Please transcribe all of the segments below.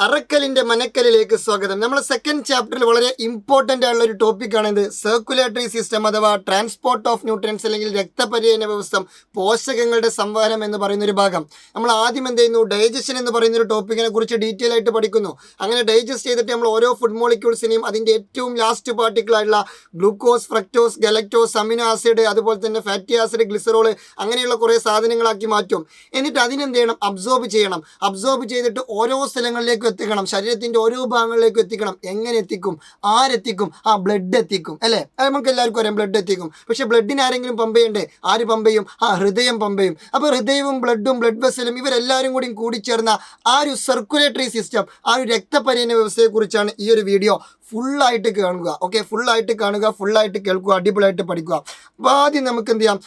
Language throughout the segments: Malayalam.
അറക്കലിന്റെ മനക്കലിലേക്ക് സ്വാഗതം. നമ്മൾ സെക്കൻഡ് ചാപ്റ്ററിൽ വളരെ ഇമ്പോർട്ടൻ്റ് ആയിട്ടുള്ള ഒരു ടോപ്പിക്കാണ് ഇത് സർക്കുലേറ്ററി സിസ്റ്റം അഥവാ ട്രാൻസ്പോർട്ട് ഓഫ് ന്യൂട്രിയൻസ് അല്ലെങ്കിൽ രക്തപര്യന വ്യവസ്ഥ, പോഷകങ്ങളുടെ സംവാരം എന്ന് പറയുന്ന ഒരു ഭാഗം. നമ്മൾ ആദ്യം എന്ത് ചെയ്യുന്നു, ഡൈജഷൻ എന്ന് പറയുന്ന ഒരു ടോപ്പിക്കിനെ കുറിച്ച് ഡീറ്റെയിൽ ആയിട്ട് പഠിക്കുന്നു. അങ്ങനെ ഡൈജസ്റ്റ് ചെയ്തിട്ട് നമ്മൾ ഓരോ ഫുഡ് മോളിക്യൂൾസിനെയും അതിൻ്റെ ഏറ്റവും ലാസ്റ്റ് പാർട്ടിക്കിൾ ആയിട്ടുള്ള ഗ്ലൂക്കോസ്, ഫ്രക്ടോസ്, ഗലക്ടോസ്, അമിനോ ആസിഡ്, അതുപോലെ തന്നെ ഫാറ്റി ആസിഡ്, ഗ്ലിസറോൾ, അങ്ങനെയുള്ള കുറേ സാധനങ്ങളാക്കി മാറ്റും. എന്നിട്ട് അതിനെന്ത് ചെയ്യണം, അബ്സോർബ് ചെയ്യണം. അബ്സോർബ് ചെയ്തിട്ട് ഓരോ സ്ഥലങ്ങളിലേക്ക് എത്തിക്കണം, ശരീരത്തിന്റെ ഓരോ ഭാഗങ്ങളിലേക്ക് എത്തിക്കണം. എങ്ങനെ എത്തിക്കും, ആരെത്തിക്കും? ബ്ലഡ് എത്തിക്കും അല്ലേ? അത് നമുക്ക് എല്ലാവർക്കും അറിയാം, ബ്ലഡ് എത്തിക്കും. പക്ഷെ ബ്ലഡിന് ആരെങ്കിലും പമ്പ് ചെയ്യണ്ടേ? ആര് പമ്പ് ചെയ്യും? ഹൃദയം പമ്പ് ചെയ്യും. അപ്പോൾ ഹൃദയവും ബ്ലഡും ബ്ലഡ് വെസലും ഇവരെല്ലാവരും കൂടി കൂടിച്ചേർന്ന ആ ഒരു സർക്കുലേറ്ററി സിസ്റ്റം, ആ ഒരു രക്തപര്യന വ്യവസ്ഥയെക്കുറിച്ചാണ് ഈ ഒരു വീഡിയോ ഫുള്ളായിട്ട് കാണുക. ഓക്കെ, ഫുള്ളായിട്ട് കാണുക, ഫുള്ളായിട്ട് കേൾക്കുക, അടിപൊളിയായിട്ട് പഠിക്കുക. അപ്പോൾ ആദ്യം നമുക്ക് എന്ത് ചെയ്യാം,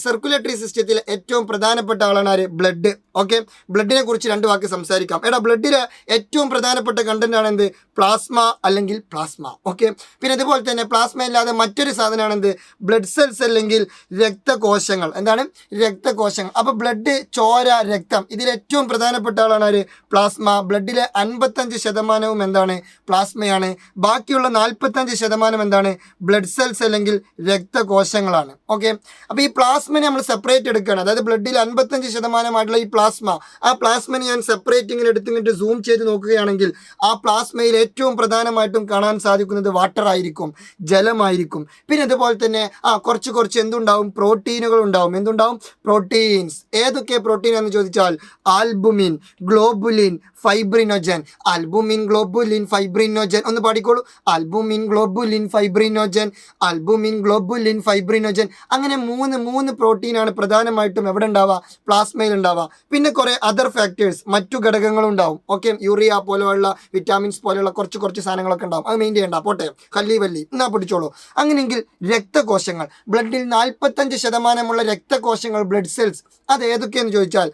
സർക്കുലേറ്ററി സിസ്റ്റത്തിൽ ഏറ്റവും പ്രധാനപ്പെട്ട ആളാണ് ആര്? ബ്ലഡ്. ഓക്കെ, ബ്ലഡിനെ കുറിച്ച് രണ്ട് വാക്ക് സംസാരിക്കാം. ബ്ലഡിലെ ഏറ്റവും പ്രധാനപ്പെട്ട കണ്ടന്റ് ആണ് എന്ത്? പ്ലാസ്മ അല്ലെങ്കിൽ പ്ലാസ്മ. ഓക്കെ, പിന്നെ അതുപോലെ തന്നെ പ്ലാസ്മ അല്ലാതെ മറ്റൊരു സാധനമാണ് എന്ത്? ബ്ലഡ് സെൽസ് അല്ലെങ്കിൽ രക്തകോശങ്ങൾ. എന്താണ്? രക്തകോശങ്ങൾ. അപ്പോൾ ബ്ലഡ്, ചോര, രക്തം, ഇതിൽ ഏറ്റവും പ്രധാനപ്പെട്ട ആളാണ് ആര്? പ്ലാസ്മ. ബ്ലഡിലെ 55% എന്താണ്? പ്ലാസ്മയാണ്. ബാക്കിയുള്ള 45% എന്താണ്? ബ്ലഡ് സെൽസ് അല്ലെങ്കിൽ രക്തകോശങ്ങളാണ്. ഓക്കെ, അപ്പോൾ ഈ പ്ലാസ്മനെ നമ്മൾ സെപ്പറേറ്റ് എടുക്കുകയാണ്. അതായത് ബ്ലഡിൽ 55% ഈ പ്ലാസ്മ, ആ പ്ലാസ്മനെ ഞാൻ സെപ്പറേറ്റ് ഇങ്ങനെ എടുത്തിട്ട് സൂം ചെയ്ത് നോക്കുകയാണെങ്കിൽ ആ പ്ലാസ്മയിൽ ഏറ്റവും പ്രധാനമായിട്ടും കാണാൻ സാധിക്കുന്നത് വാട്ടർ ആയിരിക്കും, ജലമായിരിക്കും. പിന്നെ അതുപോലെ തന്നെ കുറച്ച് എന്തുണ്ടാവും? പ്രോട്ടീനുകൾ ഉണ്ടാവും. എന്തുണ്ടാവും? പ്രോട്ടീൻസ്. ഏതൊക്കെ പ്രോട്ടീൻ എന്ന് ചോദിച്ചാൽ albumin, globulin, fibrinogen. Albumin, globulin, fibrinogen. ഒന്ന് പാടിക്കോളൂ. Albumin, globulin, fibrinogen, albumin, globulin, fibrinogen. അങ്ങനെ മൂന്ന് പ്രോട്ടീനാണ് പ്രധാനമായിട്ടും എവിടെ ഉണ്ടാവുക? പ്ലാസ്മയിൽ ഉണ്ടാവുക. പിന്നെ കുറേ അതർ ഫാക്ടേഴ്സ്, മറ്റു ഘടകങ്ങളും ഉണ്ടാവും. ഓക്കെ, യൂറിയ പോലെയുള്ള വിറ്റാമിൻസ് പോലെയുള്ള കുറച്ച് സാധനങ്ങളൊക്കെ ഉണ്ടാവും. അത് മെയിൻ ചെയ്യണ്ട, പോട്ടെ, കല്ലി എന്നാ പിടിച്ചോളൂ. അങ്ങനെയെങ്കിൽ രക്തകോശങ്ങൾ, ബ്ലഡിൽ 45% രക്തകോശങ്ങൾ, ബ്ലഡ് സെൽസ്, അത് ഏതൊക്കെയെന്ന് ചോദിച്ചാൽ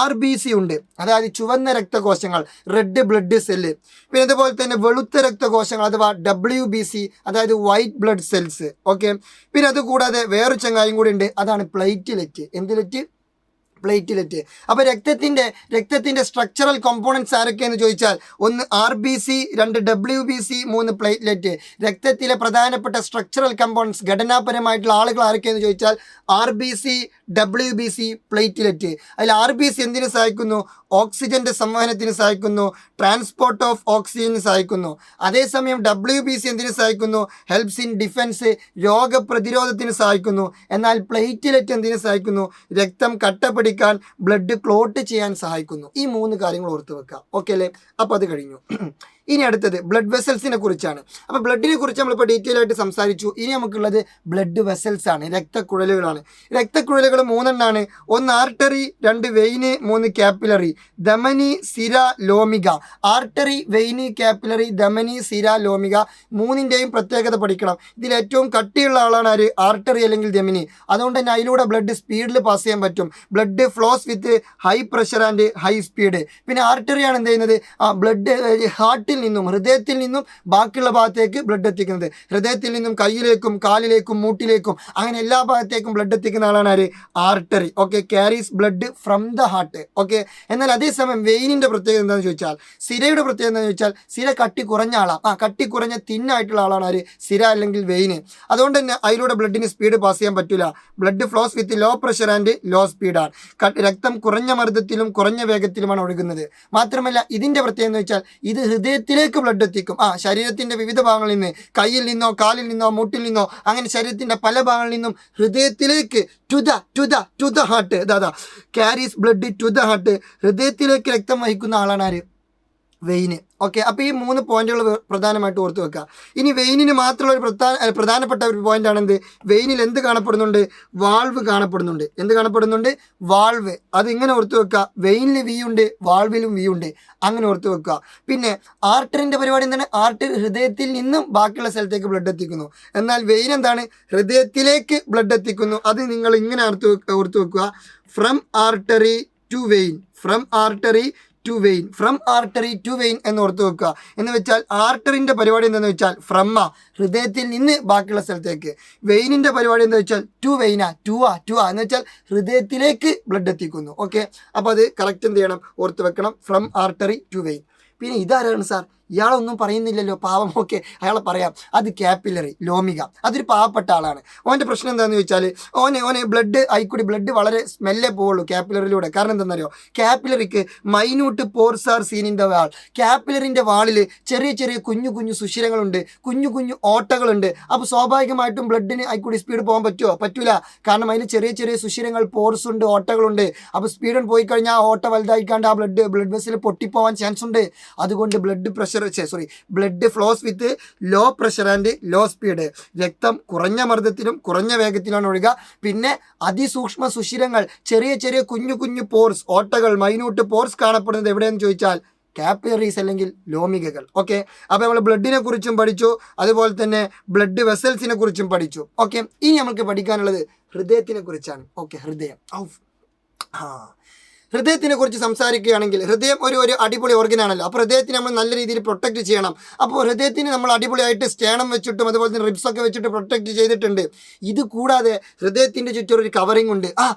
RBC ഉണ്ട്, അതായത് ചുവന്ന രക്തകോശങ്ങൾ, റെഡ് ബ്ലഡ് സെല്ല്. പിന്നെ അതുപോലെ തന്നെ വെളുത്ത രക്തകോശങ്ങൾ അഥവാ WBC, അതായത് വൈറ്റ് ബ്ലഡ് സെൽസ്. ഓക്കെ, പിന്നെ അതുകൂടാതെ വേറൊരു ചങ്ങായും കൂടി ഉണ്ട്, അതാണ് പ്ലേറ്റ്ലെറ്റ്. എന്തിലെറ്റ്? പ്ലേറ്റ്ലെറ്റ്. അപ്പോൾ രക്തത്തിൻ്റെ സ്ട്രക്ചറൽ കോമ്പോണൻസ് ആരൊക്കെയെന്ന് ചോദിച്ചാൽ ഒന്ന് RBC, 2 WBC, 3 പ്ലേറ്റ്ലെറ്റ്. രക്തത്തിലെ പ്രധാനപ്പെട്ട സ്ട്രക്ചറൽ കമ്പോണൻസ്, ഘടനാപരമായിട്ടുള്ള ആളുകൾ ആരൊക്കെയെന്ന് ചോദിച്ചാൽ RBC, WBC, പ്ലേറ്റ്ലെറ്റ്. അതിൽ RBC എന്തിനു സഹായിക്കുന്നു? ഓക്സിജന്റെ സംവഹനത്തിന് സഹായിക്കുന്നു, ട്രാൻസ്പോർട്ട് ഓഫ് ഓക്സിജന് സഹായിക്കുന്നു. അതേസമയം WBC എന്തിനു സഹായിക്കുന്നു? ഹെൽപ്സ് ഇൻ ഡിഫൻസ്, രോഗപ്രതിരോധത്തിന് സഹായിക്കുന്നു. എന്നാൽ പ്ലേറ്റ്ലെറ്റ് എന്തിനു സഹായിക്കുന്നു? രക്തം കട്ടപിടിക്കാൻ, ബ്ലഡ് ക്ലോട്ട് ചെയ്യാൻ സഹായിക്കുന്നു. ഈ 3 കാര്യങ്ങൾ ഓർത്ത് വെക്കാം. ഓക്കെ അല്ലേ? അപ്പോൾ അത് കഴിഞ്ഞു. ഇനി അടുത്തത് ബ്ലഡ് വെസൽസിനെ കുറിച്ചാണ്. അപ്പോൾ ബ്ലഡിനെ കുറിച്ച് നമ്മളിപ്പോൾ ഡീറ്റെയിൽ ആയിട്ട് സംസാരിച്ചു. ഇനി നമുക്കുള്ളത് ബ്ലഡ് വെസൽസ് ആണ്, രക്തക്കുഴലുകളാണ്. രക്തക്കുഴലുകൾ 3 എണ്ണമാണ്. ഒന്ന് ആർട്ടറി, 2 വെയിന്, 3 കാപ്പിലറി. ധമനി, സിര, ലോമിക. ആർട്ടറി, വെയിന്, കാപ്പിലറി, ധമനി, സിര, ലോമിക. 3ൻ്റെയും പ്രത്യേകത പഠിക്കണം. ഇതിൽ ഏറ്റവും കട്ടിയുള്ള ആളാണ് ആര്? ആർട്ടറി അല്ലെങ്കിൽ ധമനി. അതുകൊണ്ട് തന്നെ അതിലൂടെ ബ്ലഡ് സ്പീഡിൽ പാസ് ചെയ്യാൻ പറ്റും. Blood flows with high pressure and high speed. പിന്നെ ആർട്ടറിയാണ് എന്ത് ചെയ്യുന്നത്? ബ്ലഡ് ഹാർട്ടിൽ നിന്നും, ഹൃദയത്തിൽ നിന്നും ബാക്കിയുള്ള ഭാഗത്തേക്ക് ബ്ലഡ് എത്തിക്കുന്നത്. ഹൃദയത്തിൽ നിന്നും കയ്യിലേക്കും, കാലിലേക്കും, മൂട്ടിലേക്കും, അങ്ങനെ എല്ലാ ഭാഗത്തേക്കും ബ്ലഡ് എത്തിക്കുന്ന ആളാണ് ആര്? Artery. Okay, carries blood from the heart. Okay, എന്നാൽ അതേസമയം വെയിനിൻ്റെ പ്രത്യേകത എന്താണെന്ന് ചോദിച്ചാൽ, സിരയുടെ പ്രത്യേകത എന്താണെന്ന് ചോദിച്ചാൽ, സിര കട്ടി കുറഞ്ഞ ആളാണ്. കട്ടി കുറഞ്ഞ തിന്നായിട്ടുള്ള ആളാണ് ആര്? സിര അല്ലെങ്കിൽ വെയിന്. അതുകൊണ്ട് തന്നെ അതിലൂടെ ബ്ലഡിന് സ്പീഡ് പാസ് ചെയ്യാൻ പറ്റില്ല. Blood flows with low pressure and low സ്പീഡാണ്. രക്തം കുറഞ്ഞ മർദ്ദത്തിലും കുറഞ്ഞ വേഗത്തിലുമാണ് ഒഴുകുന്നത്. മാത്രമല്ല ഇതിൻ്റെ പ്രത്യേകത എന്ന് വെച്ചാൽ ഇത് ഹൃദയത്തിലേക്ക് ബ്ലഡ് എത്തിക്കും. ശരീരത്തിൻ്റെ വിവിധ ഭാഗങ്ങളിൽ നിന്ന്, കയ്യിൽ നിന്നോ, കാലിൽ നിന്നോ, മൂട്ടിൽ നിന്നോ, അങ്ങനെ ശരീരത്തിൻ്റെ പല ഭാഗങ്ങളിൽ നിന്നും ഹൃദയത്തിലേക്ക് to the heart. Carries blood to the heart. ഹൃദയത്തിലേക്ക് രക്തം വഹിക്കുന്ന ആളാണ് ആര്? വെയിന്. ഓക്കെ, അപ്പോൾ ഈ 3 പോയിന്റുകൾ പ്രധാനമായിട്ട് ഓർത്ത് വെക്കുക. ഇനി വെയിനിന് മാത്രമുള്ള ഒരു പ്രധാനപ്പെട്ട ഒരു പോയിന്റാണ് എന്ത്? വെയിനിൽ എന്ത് കാണപ്പെടുന്നുണ്ട്? വാൾവ് കാണപ്പെടുന്നുണ്ട്. എന്ത് കാണപ്പെടുന്നുണ്ട്? വാൾവ്. അത് ഇങ്ങനെ ഓർത്ത് വെക്കുക. വെയിനിൽ V ഉണ്ട്, വാൾവിലും V ഉണ്ട്. അങ്ങനെ ഓർത്ത് വെക്കുക. പിന്നെ ആർട്ടറിൻ്റെ പരിപാടി എന്താണ്? ആർട്ടറി ഹൃദയത്തിൽ നിന്നും ബാക്കിയുള്ള സ്ഥലത്തേക്ക് ബ്ലഡ് എത്തിക്കുന്നു. എന്നാൽ വെയിൻ എന്താണ്? ഹൃദയത്തിലേക്ക് ബ്ലഡ് എത്തിക്കുന്നു. അത് നിങ്ങൾ ഇങ്ങനെ ഓർത്ത് വെക്കുക. From artery to vein, from artery to vein, from artery to vein എന്ന് ഓർത്ത് വെക്കുക. എന്ന് വെച്ചാൽ ആർട്ടറിൻ്റെ പരിപാടി എന്താണെന്ന് വെച്ചാൽ ഹൃദയത്തിൽ നിന്ന് ബാക്കിയുള്ള സ്ഥലത്തേക്ക്. വെയിനിൻ്റെ പരിപാടി എന്താ വെച്ചാൽ ടു വെയിനാ, ടു എന്ന് വെച്ചാൽ ഹൃദയത്തിലേക്ക് ബ്ലഡ് എത്തിക്കുന്നു. ഓക്കെ, അപ്പോൾ അത് കറക്റ്റ് എന്ത് ചെയ്യണം? ഓർത്ത് വെക്കണം. From artery to vein. പിന്നെ ഇതാരാണ് സാർ, ഇയാളൊന്നും പറയുന്നില്ലല്ലോ, പാവം. ഓക്കെ, അയാളെ പറയാം, അത് കാപ്പിലറി, ലോമിക, അതൊരു പാവപ്പെട്ട ആളാണ്. ഓൻ്റെ പ്രശ്നം എന്താണെന്ന് ചോദിച്ചാൽ ഓനെ ബ്ലഡ് ആയിക്കൂടി ബ്ലഡ് വളരെ സ്മെല്ലേ പോവുള്ളൂ കാപ്പിലറിലൂടെ. കാരണം എന്താണെന്നറിയോ, കാപ്പിലറിക്ക് minute pores are seen in the wall. കാപ്പിലറിൻ്റെ വാളിൽ ചെറിയ ചെറിയ കുഞ്ഞു കുഞ്ഞു സുഷിരങ്ങളുണ്ട്, കുഞ്ഞു കുഞ്ഞു ഓട്ടകളുണ്ട്. അപ്പോൾ സ്വാഭാവികമായിട്ടും ബ്ലഡിന് ആയിക്കൂടി സ്പീഡ് പോകാൻ പറ്റുമോ? പറ്റൂല. കാരണം അതിൽ ചെറിയ ചെറിയ സുഷിരങ്ങൾ, പോർസ് ഉണ്ട്, ഓട്ടകളുണ്ട്. അപ്പോൾ സ്പീഡ് പോയി കഴിഞ്ഞാൽ ആ ഓട്ട വലുതായിക്കാണ്ട് ആ ബ്ലഡ് വെസിൽ പൊട്ടിപ്പോവാൻ ചാൻസ് ഉണ്ട്. അതുകൊണ്ട് blood flows with low pressure and low speed. രക്തം കുറഞ്ഞ മർദ്ദത്തിലും കുറഞ്ഞ വേഗത്തിലാണ് ഒഴുകുക. പിന്നെ അതിസൂക്ഷ്മ സുഷിരങ്ങൾ, ചെറിയ ചെറിയ കുഞ്ഞു കുഞ്ഞു പോർസ്, ഓട്ടകൾ, മൈന്യൂട്ട് പോർസ് കാണപ്പെടുന്നത് എവിടെയെന്ന് ചോദിച്ചാൽ കാപ്പിലറീസ് അല്ലെങ്കിൽ ലോമികകൾ. ഓക്കെ, അപ്പോൾ നമ്മൾ ബ്ലഡിനെ കുറിച്ചും പഠിച്ചു, അതുപോലെ തന്നെ ബ്ലഡ് വെസൽസിനെ കുറിച്ചും പഠിച്ചു. ഓക്കെ, ഇനി നമുക്ക് പഠിക്കാനുള്ളത് ഹൃദയത്തിനെ കുറിച്ചാണ്. ഓക്കെ, ഹൃദയത്തിനെ കുറിച്ച് സംസാരിക്കുകയാണെങ്കിൽ ഹൃദയം ഒരു അടിപൊളി ഓർഗനാണല്ലോ. അപ്പോൾ ഹൃദയത്തിനെ നമ്മൾ നല്ല രീതിയിൽ പ്രൊട്ടക്റ്റ് ചെയ്യണം. അപ്പോൾ ഹൃദയത്തിന് നമ്മൾ അടിപൊളിയായിട്ട് സ്റ്റേണം വെച്ചിട്ടും അതുപോലെ തന്നെ റിബ്സൊക്കെ വെച്ചിട്ട് പ്രൊട്ടക്റ്റ് ചെയ്തിട്ടുണ്ട്. ഇത് കൂടാതെ ഹൃദയത്തിൻ്റെ ചുറ്റും ഒരു കവറിങ് ഉണ്ട്.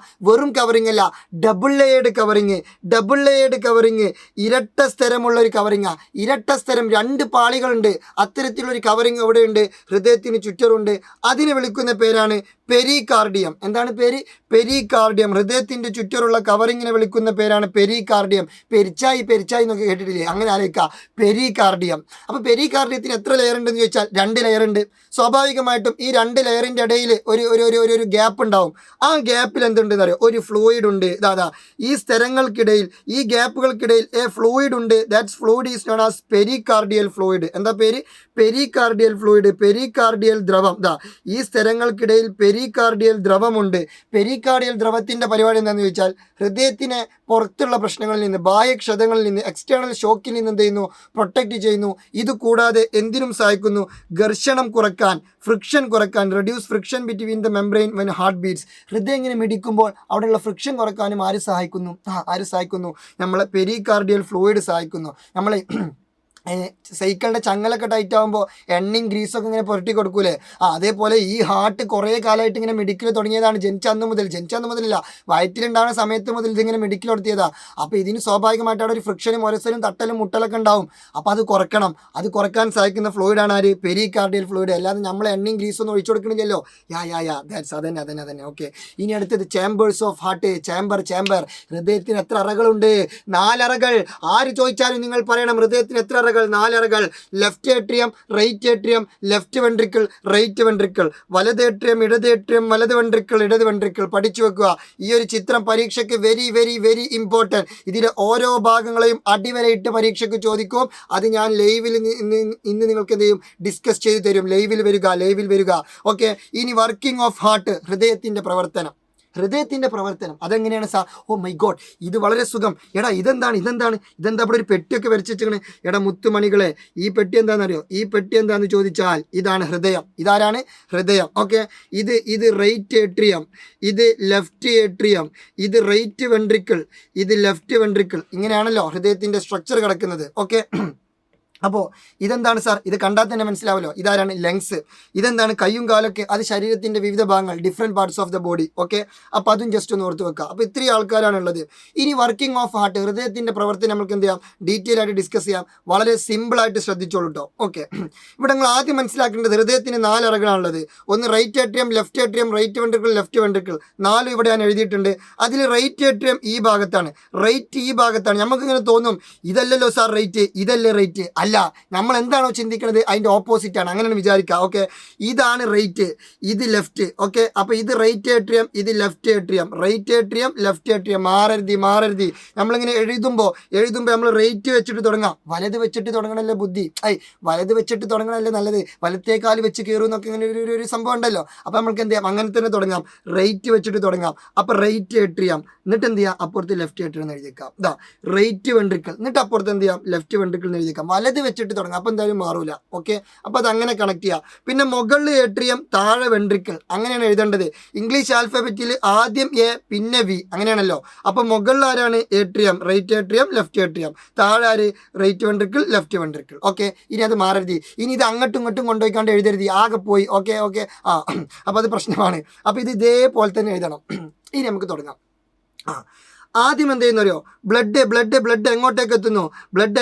വെറും കവറിങ് അല്ല, ഡബിൾ ലെയേർഡ് കവറിങ്, ഇരട്ട സ്ഥരമുള്ള ഒരു കവറിങ്ങാണ്. ഇരട്ട സ്ഥരം, 2 പാളികളുണ്ട്. അത്തരത്തിലുള്ളൊരു കവറിങ് എവിടെയുണ്ട്? ഹൃദയത്തിന് ചുറ്ററുണ്ട്. അതിനെ വിളിക്കുന്ന പേരാണ് പെരികാർഡിയം. എന്താണ് പേര്? പെരികാർഡിയം. ഹൃദയത്തിൻ്റെ ചുറ്ററുള്ള കവറിങ്ങിനെ വിളിക്കുന്ന പേരാണ് പെരികാർഡിയം. പെരിച്ചായി എന്നൊക്കെ കേട്ടിട്ടില്ലേ? അങ്ങനെ ആലോചിക്കുക, പെരികാർഡിയം. അപ്പോൾ പെരികാർഡിയത്തിന് എത്ര ലെയർ ഉണ്ടെന്ന് ചോദിച്ചാൽ 2 ലെയർ ഉണ്ട്. സ്വാഭാവികമായിട്ടും ഈ 2 ലെയറിൻ്റെ ഇടയിൽ ഒരു ഗ്യാപ്പ് ഉണ്ടാവും. ആ ഗ്യാപ്പിൽ എന്തുണ്ടെന്ന് അറിയോ? ഒരു ഫ്ലൂയിഡ് ഉണ്ട്. ഈ സ്ഥലങ്ങൾക്കിടയിൽ, ഈ ഗ്യാപ്പുകൾക്കിടയിൽ ഫ്ലൂയിഡ് ഉണ്ട്. That's fluid is known as pericardial fluid. എന്താ പേര്? പെരികാർഡിയൽ ഫ്ലൂയിഡ്, പെരികാർഡിയൽ ദ്രവം. ഈ സ്ഥലങ്ങൾക്കിടയിൽ പെരികാർഡിയൽ ദ്രവമുണ്ട്. പെരികാർഡിയൽ ദ്രവത്തിൻ്റെ പരിപാടി എന്താണെന്ന് ചോദിച്ചാൽ ഹൃദയത്തിനെ പുറത്തുള്ള പ്രശ്നങ്ങളിൽ നിന്ന്, ബാഹ്യക്ഷതങ്ങളിൽ നിന്ന്, എക്സ്റ്റേണൽ ഷോക്കിൽ നിന്ന് എന്ത് ചെയ്യുന്നു? പ്രൊട്ടക്റ്റ് ചെയ്യുന്നു. ഇത് കൂടാതെ എന്തിനും സഹായിക്കുന്നു? ഘർഷണം കുറക്കാൻ, ഫ്രിക്ഷൻ കുറക്കാൻ, reduce friction between the membrane when heart beats. ഹൃദയം ഇങ്ങനെ മിടിക്കുമ്പോൾ അവിടെയുള്ള ഫ്രിക്ഷൻ കുറക്കാനും ആര് സഹായിക്കുന്നു? നമ്മളെ പെരികാർഡിയൽ ഫ്ലൂയിഡ് സഹായിക്കുന്നു. നമ്മളെ സൈക്കിളിൻ്റെ ചങ്ങലൊക്കെ ടൈറ്റ് ആകുമ്പോൾ എണ്ണയും ഗ്രീസൊക്കെ ഇങ്ങനെ പുരട്ടി കൊടുക്കൂലേ? അതേപോലെ ഈ ഹാർട്ട് കുറേ കാലമായിട്ട് ഇങ്ങനെ മെഡിക്കൽ തുടങ്ങിയതാണ്. ജനിച്ച അന്ന് മുതലില്ല, വയറ്റിലുണ്ടാകുന്ന സമയത്ത് മുതൽ ഇതിങ്ങനെ മെഡിക്കൽ നടത്തിയതാണ്. അപ്പോൾ ഇതിന് സ്വാഭാവികമായിട്ട് അവിടെ ഒരു ഫ്രിക്ഷനും ഒരസലും തട്ടലും മുട്ടലൊക്കെ ഉണ്ടാവും. അപ്പോൾ അത് കുറക്കണം. അത് കുറക്കാൻ സഹായിക്കുന്ന ഫ്ലൂയിഡാണ് ആര്? Pericardial fluid. അല്ലാതെ നമ്മൾ എണ്ണയും ഗ്രീസൊന്നും ഒഴിച്ചു കൊടുക്കണില്ലല്ലോ. അതന്നെ. ഓക്കെ, ഇനി അടുത്തത് ചേമ്പേഴ്സ് ഓഫ് ഹാർട്ട്. ചേമ്പർ. ഹൃദയത്തിന് എത്ര അറകളുണ്ട്? 4 അറകൾ. ആര് ചോദിച്ചാലും നിങ്ങൾ പറയണം ഹൃദയത്തിന് എത്ര അറകൾ? 4 അറകൾ. Left atrium, right atrium, left ventricle, right ventricle. വലത് ഏട്രിയം, ഇടത് ഏട്രിയം, വലത് വെൻട്രിക്കിൾ, ഇടത് വെൻട്രിക്കിൾ. പഠിച്ചു വെക്കുക. ഈ ഒരു ചിത്രം പരീക്ഷയ്ക്ക് വെരി വെരി വെരി ഇമ്പോർട്ടൻറ്റ്. ഇതിലെ ഓരോ ഭാഗങ്ങളെയും അടിവരയിട്ട് പരീക്ഷയ്ക്ക് ചോദിക്കും. അത് ഞാൻ ലൈവിൽ ഇന്ന് നിങ്ങൾക്ക് എന്ത് ചെയ്യും? ഡിസ്കസ് ചെയ്ത് തരും. ലൈവിൽ വരിക. ഓക്കെ, ഇനി വർക്കിംഗ് ഓഫ് ഹാർട്ട്, ഹൃദയത്തിൻ്റെ പ്രവർത്തനം. അതെങ്ങനെയാണ് സാർ? ഓ മൈ ഗോഡ്, ഇത് വളരെ സുഖം. ഇതെന്താ ഇവിടെ ഒരു പെട്ടിയൊക്കെ വരച്ചിട്ട്? മുത്തുമണികളെ, ഈ പെട്ടി എന്താണെന്നറിയോ? ഈ പെട്ടി എന്താണെന്ന് ചോദിച്ചാൽ ഇതാണ് ഹൃദയം. ഇതാരാണ്? ഹൃദയം. ഓക്കെ, ഇത് റൈറ്റ് ഏട്രിയം, ഇത് ലെഫ്റ്റ് ഏട്രിയം, ഇത് റൈറ്റ് വെൻട്രിക്കിൾ, ഇത് ലെഫ്റ്റ് വെൻട്രിക്കിൾ. ഇങ്ങനെയാണല്ലോ ഹൃദയത്തിൻ്റെ സ്ട്രക്ചർ കിടക്കുന്നത്. ഓക്കെ, അപ്പോൾ ഇതെന്താണ് സാർ? ഇത് കണ്ടാൽ തന്നെ മനസ്സിലാവല്ലോ. ഇതാരാണ്? ലങ്സ്. ഇതെന്താണ്? കയ്യും കാലൊക്കെ. അത് ശരീരത്തിൻ്റെ വിവിധ ഭാഗങ്ങൾ, different parts of the body. Okay, അപ്പോൾ അതും ജസ്റ്റ് ഒന്ന് ഓർത്ത് വെക്കുക. അപ്പോൾ ഇത്രയും ആൾക്കാരാണുള്ളത്. ഇനി വർക്കിംഗ് ഓഫ് ഹാർട്ട്, ഹൃദയത്തിൻ്റെ പ്രവർത്തനം നമുക്ക് എന്ത് ചെയ്യാം? ഡീറ്റെയിൽ ആയിട്ട് ഡിസ്കസ് ചെയ്യാം. വളരെ സിമ്പിളായിട്ട് ശ്രദ്ധിച്ചോളൂ കേട്ടോ. ഓക്കെ, ഇവിടെ നിങ്ങൾ ആദ്യം മനസ്സിലാക്കേണ്ടത് ഹൃദയത്തിന് 4 അറകളാണുള്ളത്. ഒന്ന് right atrium, left atrium, right ventricle, left ventricle. 4 ഇവിടെ ഞാൻ എഴുതിയിട്ടുണ്ട്. അതിൽ റൈറ്റ് ഏട്രിയം ഈ ഭാഗത്താണ്. നമുക്കിങ്ങനെ തോന്നും ഇതല്ലല്ലോ സാർ റൈറ്റ്, ഇതല്ലേ റൈറ്റ്? അല്ല, നമ്മൾ എന്താണോ ചിന്തിക്കുന്നത് അതിൻ്റെ ഓപ്പോസിറ്റ് ആണ്. അങ്ങനെയാണ് വിചാരിക്കുക. ഓക്കെ, ഇതാണ് റൈറ്റ്, ഇത് ലെഫ്റ്റ്. ഓക്കെ, അപ്പോൾ ഇത് റൈറ്റ് ഏട്രിയം, ഇത് left atrium, right atrium, left atrium. മാറരുതി. നമ്മളിങ്ങനെ എഴുതുമ്പോൾ നമ്മൾ റൈറ്റ് വെച്ചിട്ട് തുടങ്ങാം. വലത് വെച്ചിട്ട് തുടങ്ങണമല്ലേ ബുദ്ധി? വലത് വെച്ചിട്ട് തുടങ്ങണമല്ലേ നല്ലത്? വലത്തേക്കാൽ വെച്ച് കയറും എന്നൊക്കെ ഇങ്ങനെ ഒരു സംഭവം ഉണ്ടല്ലോ. അപ്പോൾ നമുക്ക് എന്ത് ചെയ്യാം? അങ്ങനെ തന്നെ തുടങ്ങാം. റൈറ്റ് വെച്ചിട്ട് തുടങ്ങാം. അപ്പോൾ റൈറ്റ് ഏട്രിയം, എന്നിട്ട് എന്ത് ചെയ്യാം? അപ്പുറത്ത് ലെഫ്റ്റ് ഏട്രിയം എന്ന് എഴുതിയേക്കാം. റൈറ്റ് വെൻട്രിക്കിൾ, എന്നിട്ട് അപ്പുറത്ത് എന്ത് ചെയ്യാം? ലെഫ്റ്റ് വെൻട്രിക്കിൾ എന്ന് എഴുതിയേക്കാം. വലത് വെച്ചിട്ട് തുടങ്ങാം. അപ്പോൾ എന്തായാലും മാറൂല. ഓക്കെ, അപ്പോൾ അത് അങ്ങനെ കണക്ട് ചെയ്യാം. പിന്നെ മുകളിൽ ഏട്രിയം, താഴെ വെൻട്രിക്കിൾ. അങ്ങനെയാണ് എഴുതേണ്ടത്. ഇംഗ്ലീഷ് ആൽഫബറ്റിൽ ആദ്യം എ പിന്നെ വി, അങ്ങനെയാണല്ലോ. അപ്പോൾ മുകളിൽ ആരാണ്? Atrium, right atrium, left atrium. താഴെ ആര്? Right ventricle, left ventricle. Okay, ഇനി അത് മാറരുത്. ഇനി ഇത് അങ്ങോട്ടും ഇങ്ങോട്ടും കൊണ്ടുപോയിക്കാണ്ട് എഴുതരുത്. ആകെ പോയി. ഓക്കെ, അപ്പോൾ അത് പ്രശ്നമാണ്. അപ്പോൾ ഇത് ഇതേപോലെ തന്നെ എഴുതണം. ഇനി നമുക്ക് തുടങ്ങാം. ആദ്യം എന്ത് ചെയ്യുന്നറിയോ, ബ്ലഡ് എങ്ങോട്ടേക്ക് എത്തുന്നു, ബ്ലഡ്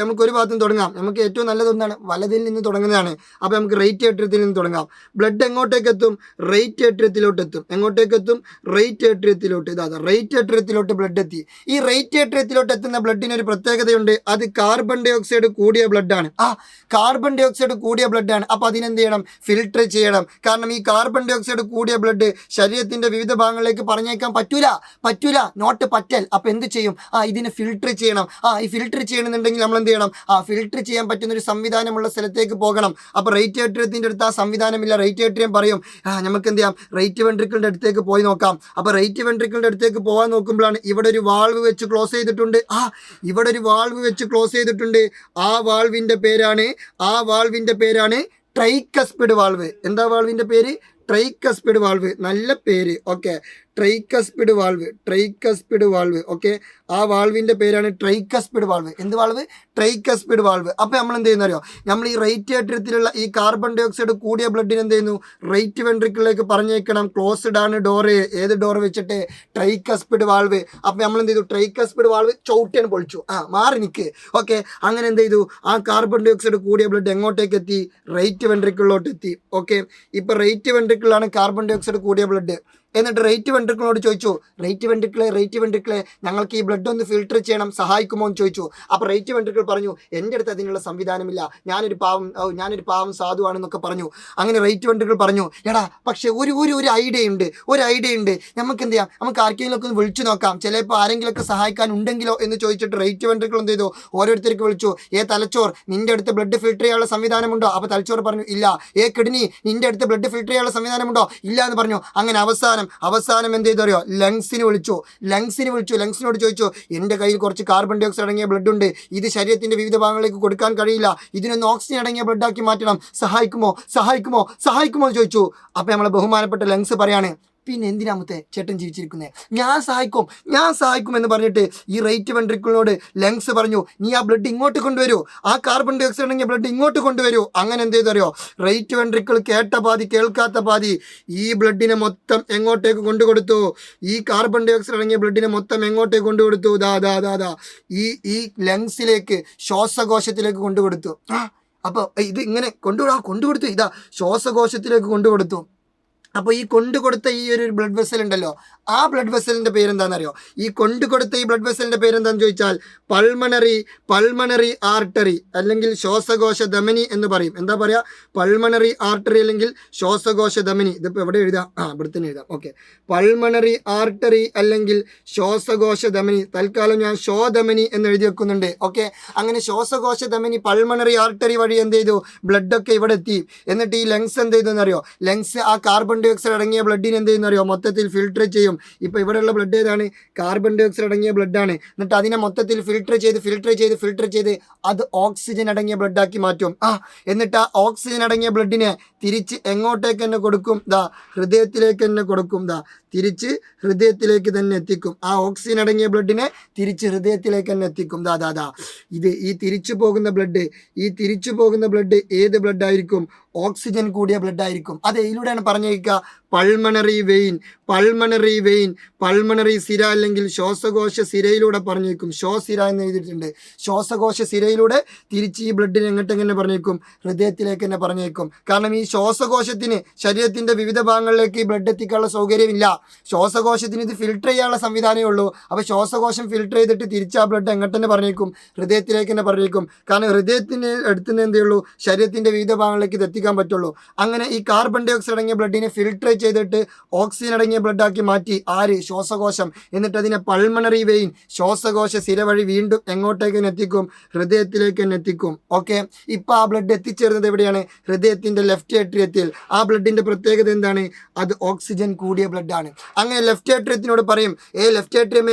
നമുക്ക് ഒരു ഭാഗത്തും തുടങ്ങാം. നമുക്ക് ഏറ്റവും നല്ലത് ഒന്നാണ് വലതിൽ നിന്ന് തുടങ്ങുന്നതാണ്. അപ്പോൾ നമുക്ക് റൈറ്റ് ഏട്രിയത്തിൽ നിന്ന് തുടങ്ങാം. ബ്ലഡ് എങ്ങോട്ടേക്ക് എത്തും, റൈറ്റ് ഏട്രിയത്തിലോട്ട് എത്തും. എങ്ങോട്ടേക്ക് എത്തും, റൈറ്റ് ഏട്രിയത്തിലോട്ട്. റൈറ്റ് ഏട്രിയത്തിലോട്ട് ബ്ലഡ് എത്തി. ഈ റൈറ്റ് ഏട്രിയത്തിലോട്ട് എത്തുന്ന ബ്ലഡിന് ഒരു പ്രത്യേകതയുണ്ട്, അത് കാർബൺ ഡൈ ഓക്സൈഡ് കൂടിയ ബ്ലഡാണ്. കാർബൺ ഡൈ ഓക്സൈഡ് കൂടിയ ബ്ലഡാണ്. അപ്പോൾ അതിനെന്ത് ചെയ്യണം, ഫിൽട്ടർ ചെയ്യണം. കാരണം ഈ കാർബൺ ഡൈ ഓക്സൈഡ് കൂടിയ ബ്ലഡ് ശരീരത്തിന്റെ വിവിധ ഭാഗങ്ങളിലേക്ക് പറഞ്ഞേക്കാൻ പറ്റൂല, നോട്ട് പറ്റൽ. അപ്പോൾ എന്ത് ചെയ്യും, ഇതിനെ ഫിൽട്ടർ ചെയ്യണം. ഈ ഫിൽട്ടർ ചെയ്യണമെന്നുണ്ടെങ്കിൽ നമ്മൾ എന്ത് ചെയ്യണം, ഫിൽട്ടർ ചെയ്യാൻ പറ്റുന്ന ഒരു സംവിധാനമുള്ള സ്ഥലത്തേക്ക് പോകണം. അപ്പോൾ റൈറ്റ് ഏട്രിയത്തിൻ്റെ അടുത്ത് ആ സംവിധാനമില്ല. റൈറ്റ് ഏട്രിയം പറയും, നമുക്ക് എന്ത് ചെയ്യാം, റൈറ്റ് വെൻട്രിക്കിളിൻ്റെ അടുത്തേക്ക് പോയി നോക്കാം. അപ്പോൾ റൈറ്റ് വെൻട്രിക്കിളിൻ്റെ അടുത്തേക്ക് പോകാൻ നോക്കുമ്പോഴാണ് ഇവിടെ ഒരു വാൾവ് വെച്ച് ക്ലോസ് ചെയ്തിട്ടുണ്ട്. ആ വാൾവിൻ്റെ പേരാണ് ട്രൈക്കസ്പിഡ് വാൾവ്. എന്താ വാൾവിൻ്റെ പേര്, ട്രൈക്കസ്പിഡ് വാൾവ്. നല്ല പേര്. Okay, tricuspid valve. ഓക്കെ, ആ വാൾവിൻ്റെ പേരാണ് ട്രൈക്കസ്പിഡ് വാൾവ്. എന്ത് വാൾവ്, ട്രൈക്കസ്പിഡ് വാൾവ്. അപ്പോൾ നമ്മൾ എന്ത് ചെയ്യുന്നറിയോ, നമ്മൾ ഈ റൈറ്റ് ഏട്രിയത്തിലുള്ള ഈ കാർബൺ ഡൈ ഓക്സൈഡ് കൂടിയ ബ്ലഡിന് എന്ത് ചെയ്യുന്നു, റൈറ്റ് വെൻട്രിക്കിളിലേക്ക് പറഞ്ഞേക്കണം. ക്ലോസ്ഡ് ആണ് ഡോറ്. ഏത് ഡോറ് വെച്ചിട്ട്, ട്രൈക്കസ്പിഡ് വാൾവ്. അപ്പോൾ നമ്മൾ എന്ത് ചെയ്തു, ട്രൈക്കസ്പിഡ് വാൾവ് ചവിട്ടിയാണ് പൊളിച്ചു. മാറി നിൽക്ക്. ഓക്കെ, അങ്ങനെ എന്ത് ചെയ്തു, ആ കാർബൺ ഡൈ ഓക്സൈഡ് കൂടിയ ബ്ലഡ് എങ്ങോട്ടേക്ക് എത്തി, റൈറ്റ് വെൻട്രിക്കിളിലോട്ട് എത്തി. ഓക്കെ, ഇപ്പോൾ റൈറ്റ് വെൻട്രിക്കിളാണ് കാർബൺ ഡൈ ഓക്സൈഡ് കൂടിയ ബ്ലഡ്. എന്നിട്ട് റൈറ്റ് വെൻട്രിക്കിളിനോട് ചോദിച്ചു, റൈറ്റ് വെൻട്രിക്കിളെ ഞങ്ങൾക്ക് ഈ ബ്ലഡ് ഒന്ന് ഫിൽട്ടർ ചെയ്യണം, സഹായിക്കുമോ എന്ന് ചോദിച്ചു. അപ്പോൾ റൈറ്റ് വെൻട്രിക്കിൾ പറഞ്ഞു, എൻ്റെ അടുത്ത് അതിനുള്ള സംവിധാനമില്ല, ഞാനൊരു പാവം സാധുവാണെന്നൊക്കെ പറഞ്ഞു. അങ്ങനെ റൈറ്റ് വെൻട്രിക്കിൾ പറഞ്ഞു, എടാ പക്ഷേ ഒരു ഐഡിയ ഉണ്ട്, നമുക്ക് എന്ത് ചെയ്യാം, നമുക്ക് ആർക്കെങ്കിലുമൊക്കെ ഒന്ന് വിളിച്ചു നോക്കാം, ചിലപ്പോൾ ആരെങ്കിലുമൊക്കെ സഹായിക്കാൻ ഉണ്ടെങ്കിലോ എന്ന് ചോദിച്ചിട്ട് റൈറ്റ് വെൻട്രിക്കിൾ എന്ത് ചെയ്തു, ഓരോരുത്തർക്ക് വിളിച്ചു. തലച്ചോർ, നിൻ്റെ അടുത്ത് ബ്ലഡ് ഫിൽട്ടർ ചെയ്യാനുള്ള സംവിധാനമുണ്ടോ? അപ്പോൾ തലച്ചോർ പറഞ്ഞു ഇല്ല. കിഡ്നി, നിൻ്റെ അടുത്ത് ബ്ലഡ് ഫിൽട്ടർ ചെയ്യാനുള്ള സംവിധാനമുണ്ടോ? ഇല്ല എന്ന് പറഞ്ഞു. അങ്ങനെ അവസാനം എന്ത് ചെയ്തറിയോ, ലങ്സിന് വിളിച്ചു. ലങ്സിനോട് ചോദിച്ചു, എൻ്റെ കയ്യിൽ കുറച്ച് കാർബൺ ഡൈ ഓക്സൈഡ് അടങ്ങിയ ബ്ലഡ് ഉണ്ട്, ഇത് ശരീരത്തിന്റെ വിവിധ ഭാഗങ്ങളിലേക്ക് കൊടുക്കാൻ കഴിയില്ല, ഇതിനൊന്ന് ഓക്സിജൻ അടങ്ങിയ ബ്ലഡാക്കി മാറ്റണം, സഹായിക്കുമോ എന്ന് ചോദിച്ചു. അപ്പോൾ നമ്മളെ ബഹുമാനപ്പെട്ട ലങ്സ് പറയാണ്, പിന്നെ എന്തിനാ മുത്തേ ചേട്ടൻ ജീവിച്ചിരിക്കുന്നത്, ഞാൻ സഹായിക്കും എന്ന് പറഞ്ഞിട്ട് ഈ റൈറ്റ് വെൻട്രിക്കിളിനോട് ലങ്സ് പറഞ്ഞു, നീ ആ ബ്ലഡ് ഇങ്ങോട്ട് കൊണ്ടുവരൂ, ആ കാർബൺ ഡൈ ഓക്സൈഡ് അടങ്ങിയ ബ്ലഡ് ഇങ്ങോട്ട് കൊണ്ടുവരൂ. അങ്ങനെ എന്ത് ചെയ്തറിയോ, റൈറ്റ് വെൻട്രിക്കിൾ കേട്ട പാതി കേൾക്കാത്ത പാതി ഈ ബ്ലഡിനെ മൊത്തം എങ്ങോട്ടേക്ക് കൊണ്ടുകൊടുത്തു, ഈ കാർബൺ ഡൈ ഓക്സൈഡ് അടങ്ങിയ ബ്ലഡിനെ മൊത്തം എങ്ങോട്ടേക്ക് കൊണ്ടുകൊടുത്തു, ഈ ലങ്സിലേക്ക്, ശ്വാസകോശത്തിലേക്ക് കൊണ്ടുകൊടുത്തു. അപ്പോൾ ഇത് ഇങ്ങനെ കൊണ്ടുകൊടുത്തു, ശ്വാസകോശത്തിലേക്ക് കൊണ്ടുകൊടുത്തു. അപ്പോൾ ഈ കൊണ്ടുകൊടുത്ത ഈ ഒരു ബ്ലഡ് വെസൽ ഉണ്ടല്ലോ, ആ ബ്ലഡ് വെസലിൻ്റെ പേരെന്താണെന്നറിയോ, ഈ കൊണ്ടുകൊടുത്ത ഈ ബ്ലഡ് വെസലിൻ്റെ പേരെന്താണെന്ന് ചോദിച്ചാൽ പൾമണറി ആർട്ടറി അല്ലെങ്കിൽ ശ്വാസകോശ ധമനി എന്ന് പറയും. എന്താ പറയുക, പൾമണറി ആർട്ടറി അല്ലെങ്കിൽ ശ്വാസകോശ ധമനി. ഇതിപ്പോൾ എവിടെ എഴുതാം, ഇവിടെ തന്നെ എഴുതാം. ഓക്കെ, പൾമണറി ആർട്ടറി അല്ലെങ്കിൽ ശ്വാസകോശ ധമനി. തൽക്കാലം ഞാൻ ധമനി എന്ന് എഴുതി വെക്കുന്നുണ്ട്. ഓക്കെ, അങ്ങനെ ശ്വാസകോശ ധമനി പൾമണറി ആർട്ടറി വഴി എന്ത് ചെയ്തു, ബ്ലഡൊക്കെ ഇവിടെ എത്തി. എന്നിട്ട് ഈ ലങ്സ് എന്ത് ചെയ്തെന്നറിയോ, ലങ്സ് ആ കാർബൺ ഡൈ ഓക്സൈഡ് അടങ്ങിയ ബ്ലഡിന് എന്ത് ചെയ്യുന്നറിയോ, മൊത്തത്തിൽ ഫിൽട്ടർ ചെയ്യും. ഇപ്പോൾ ഇവിടെയുള്ള ബ്ലഡ് ഏതാണ്, കാർബൺ ഡൈ ഓക്സൈഡ് അടങ്ങിയ ബ്ലഡാണ്. എന്നിട്ട് അതിനെ മൊത്തത്തിൽ ഫിൽട്ടർ ചെയ്ത് അത് ഓക്സിജൻ അടങ്ങിയ ബ്ലഡാക്കി മാറ്റും. എന്നിട്ട് ആ ഓക്സിജൻ അടങ്ങിയ ബ്ലഡിനെ തിരിച്ച് എങ്ങോട്ടേക്ക് തന്നെ കൊടുക്കും, ഹൃദയത്തിലേക്ക് തന്നെ കൊടുക്കും. തിരിച്ച് ഹൃദയത്തിലേക്ക് തന്നെ എത്തിക്കും. ആ ഓക്സിജൻ അടങ്ങിയ ബ്ലഡിനെ തിരിച്ച് ഹൃദയത്തിലേക്ക് തന്നെ എത്തിക്കും. ഇത് ഈ തിരിച്ചു പോകുന്ന ബ്ലഡ് ഏത് ബ്ലഡ് ആയിരിക്കും, ഓക്സിജൻ കൂടിയ ബ്ലഡ് ആയിരിക്കും. അത് ഇതിലൂടെയാണ് പറഞ്ഞേക്കുക, പൾമണറി സിര അല്ലെങ്കിൽ ശ്വാസകോശ സിരയിലൂടെ പറഞ്ഞേക്കും. ശ്വാസിര എന്ന് എഴുതിയിട്ടുണ്ട്. ശ്വാസകോശ സിരയിലൂടെ തിരിച്ച് ഈ ബ്ലഡിനെ എങ്ങനെ പറഞ്ഞേക്കും, ഹൃദയത്തിലേക്ക് തന്നെ പറഞ്ഞേക്കും. കാരണം ഈ ശ്വാസകോശത്തിന് ശരീരത്തിന്റെ വിവിധ ഭാഗങ്ങളിലേക്ക് ഈ ബ്ലഡ് എത്തിക്കാനുള്ള സൗകര്യമില്ല. ശ്വാസകോശത്തിന് ഇത് ഫിൽട്ടർ ചെയ്യാനുള്ള സംവിധാനമേ ഉള്ളൂ. അപ്പോൾ ശ്വാസകോശം ഫിൽട്ടർ ചെയ്തിട്ട് തിരിച്ച് ആ ബ്ലഡ് തന്നെ പറഞ്ഞേക്കും, ഹൃദയത്തിലേക്ക് തന്നെ പറഞ്ഞേക്കും. കാരണം ഹൃദയത്തിന് അടുത്തുനിന്ന് എന്തേ ഉള്ളൂ, ശരീരത്തിന്റെ വിവിധ ഭാഗങ്ങളിലേക്ക് ഇത് എത്തിക്കാൻ പറ്റുള്ളൂ. അങ്ങനെ ഈ കാർബൺ ഡൈ ഓക്സൈഡ് അടങ്ങിയ ബ്ലഡിനെ ഫിൽട്ടർ ചെയ്തിട്ട് ഓക്സിജൻ അടങ്ങിയ ബ്ലഡാക്കി മാറ്റി ശ്വാസകോശം. എന്നിട്ട് അതിനെ പൾമണറി വെയിൻ, ശ്വാസകോശ സിര വഴി വീണ്ടും എങ്ങോട്ടേക്ക് തന്നെ എത്തിക്കും, ഹൃദയത്തിലേക്ക് തന്നെ എത്തിക്കും. ഓക്കെ, ഇപ്പോൾ ആ ബ്ലഡ് എത്തിച്ചേർന്നത് എവിടെയാണ്, ഹൃദയത്തിന്റെ ലെഫ്റ്റ് ഏട്രിയത്തിൽ. ആ ബ്ലഡിന്റെ പ്രത്യേകത എന്താണ്, അത് ഓക്സിജൻ കൂടിയ ബ്ലഡാണ്. അങ്ങനെ ലെഫ്റ്റ് ഏട്രിയത്തിനോട് പറയും, ലെഫ്റ്റ്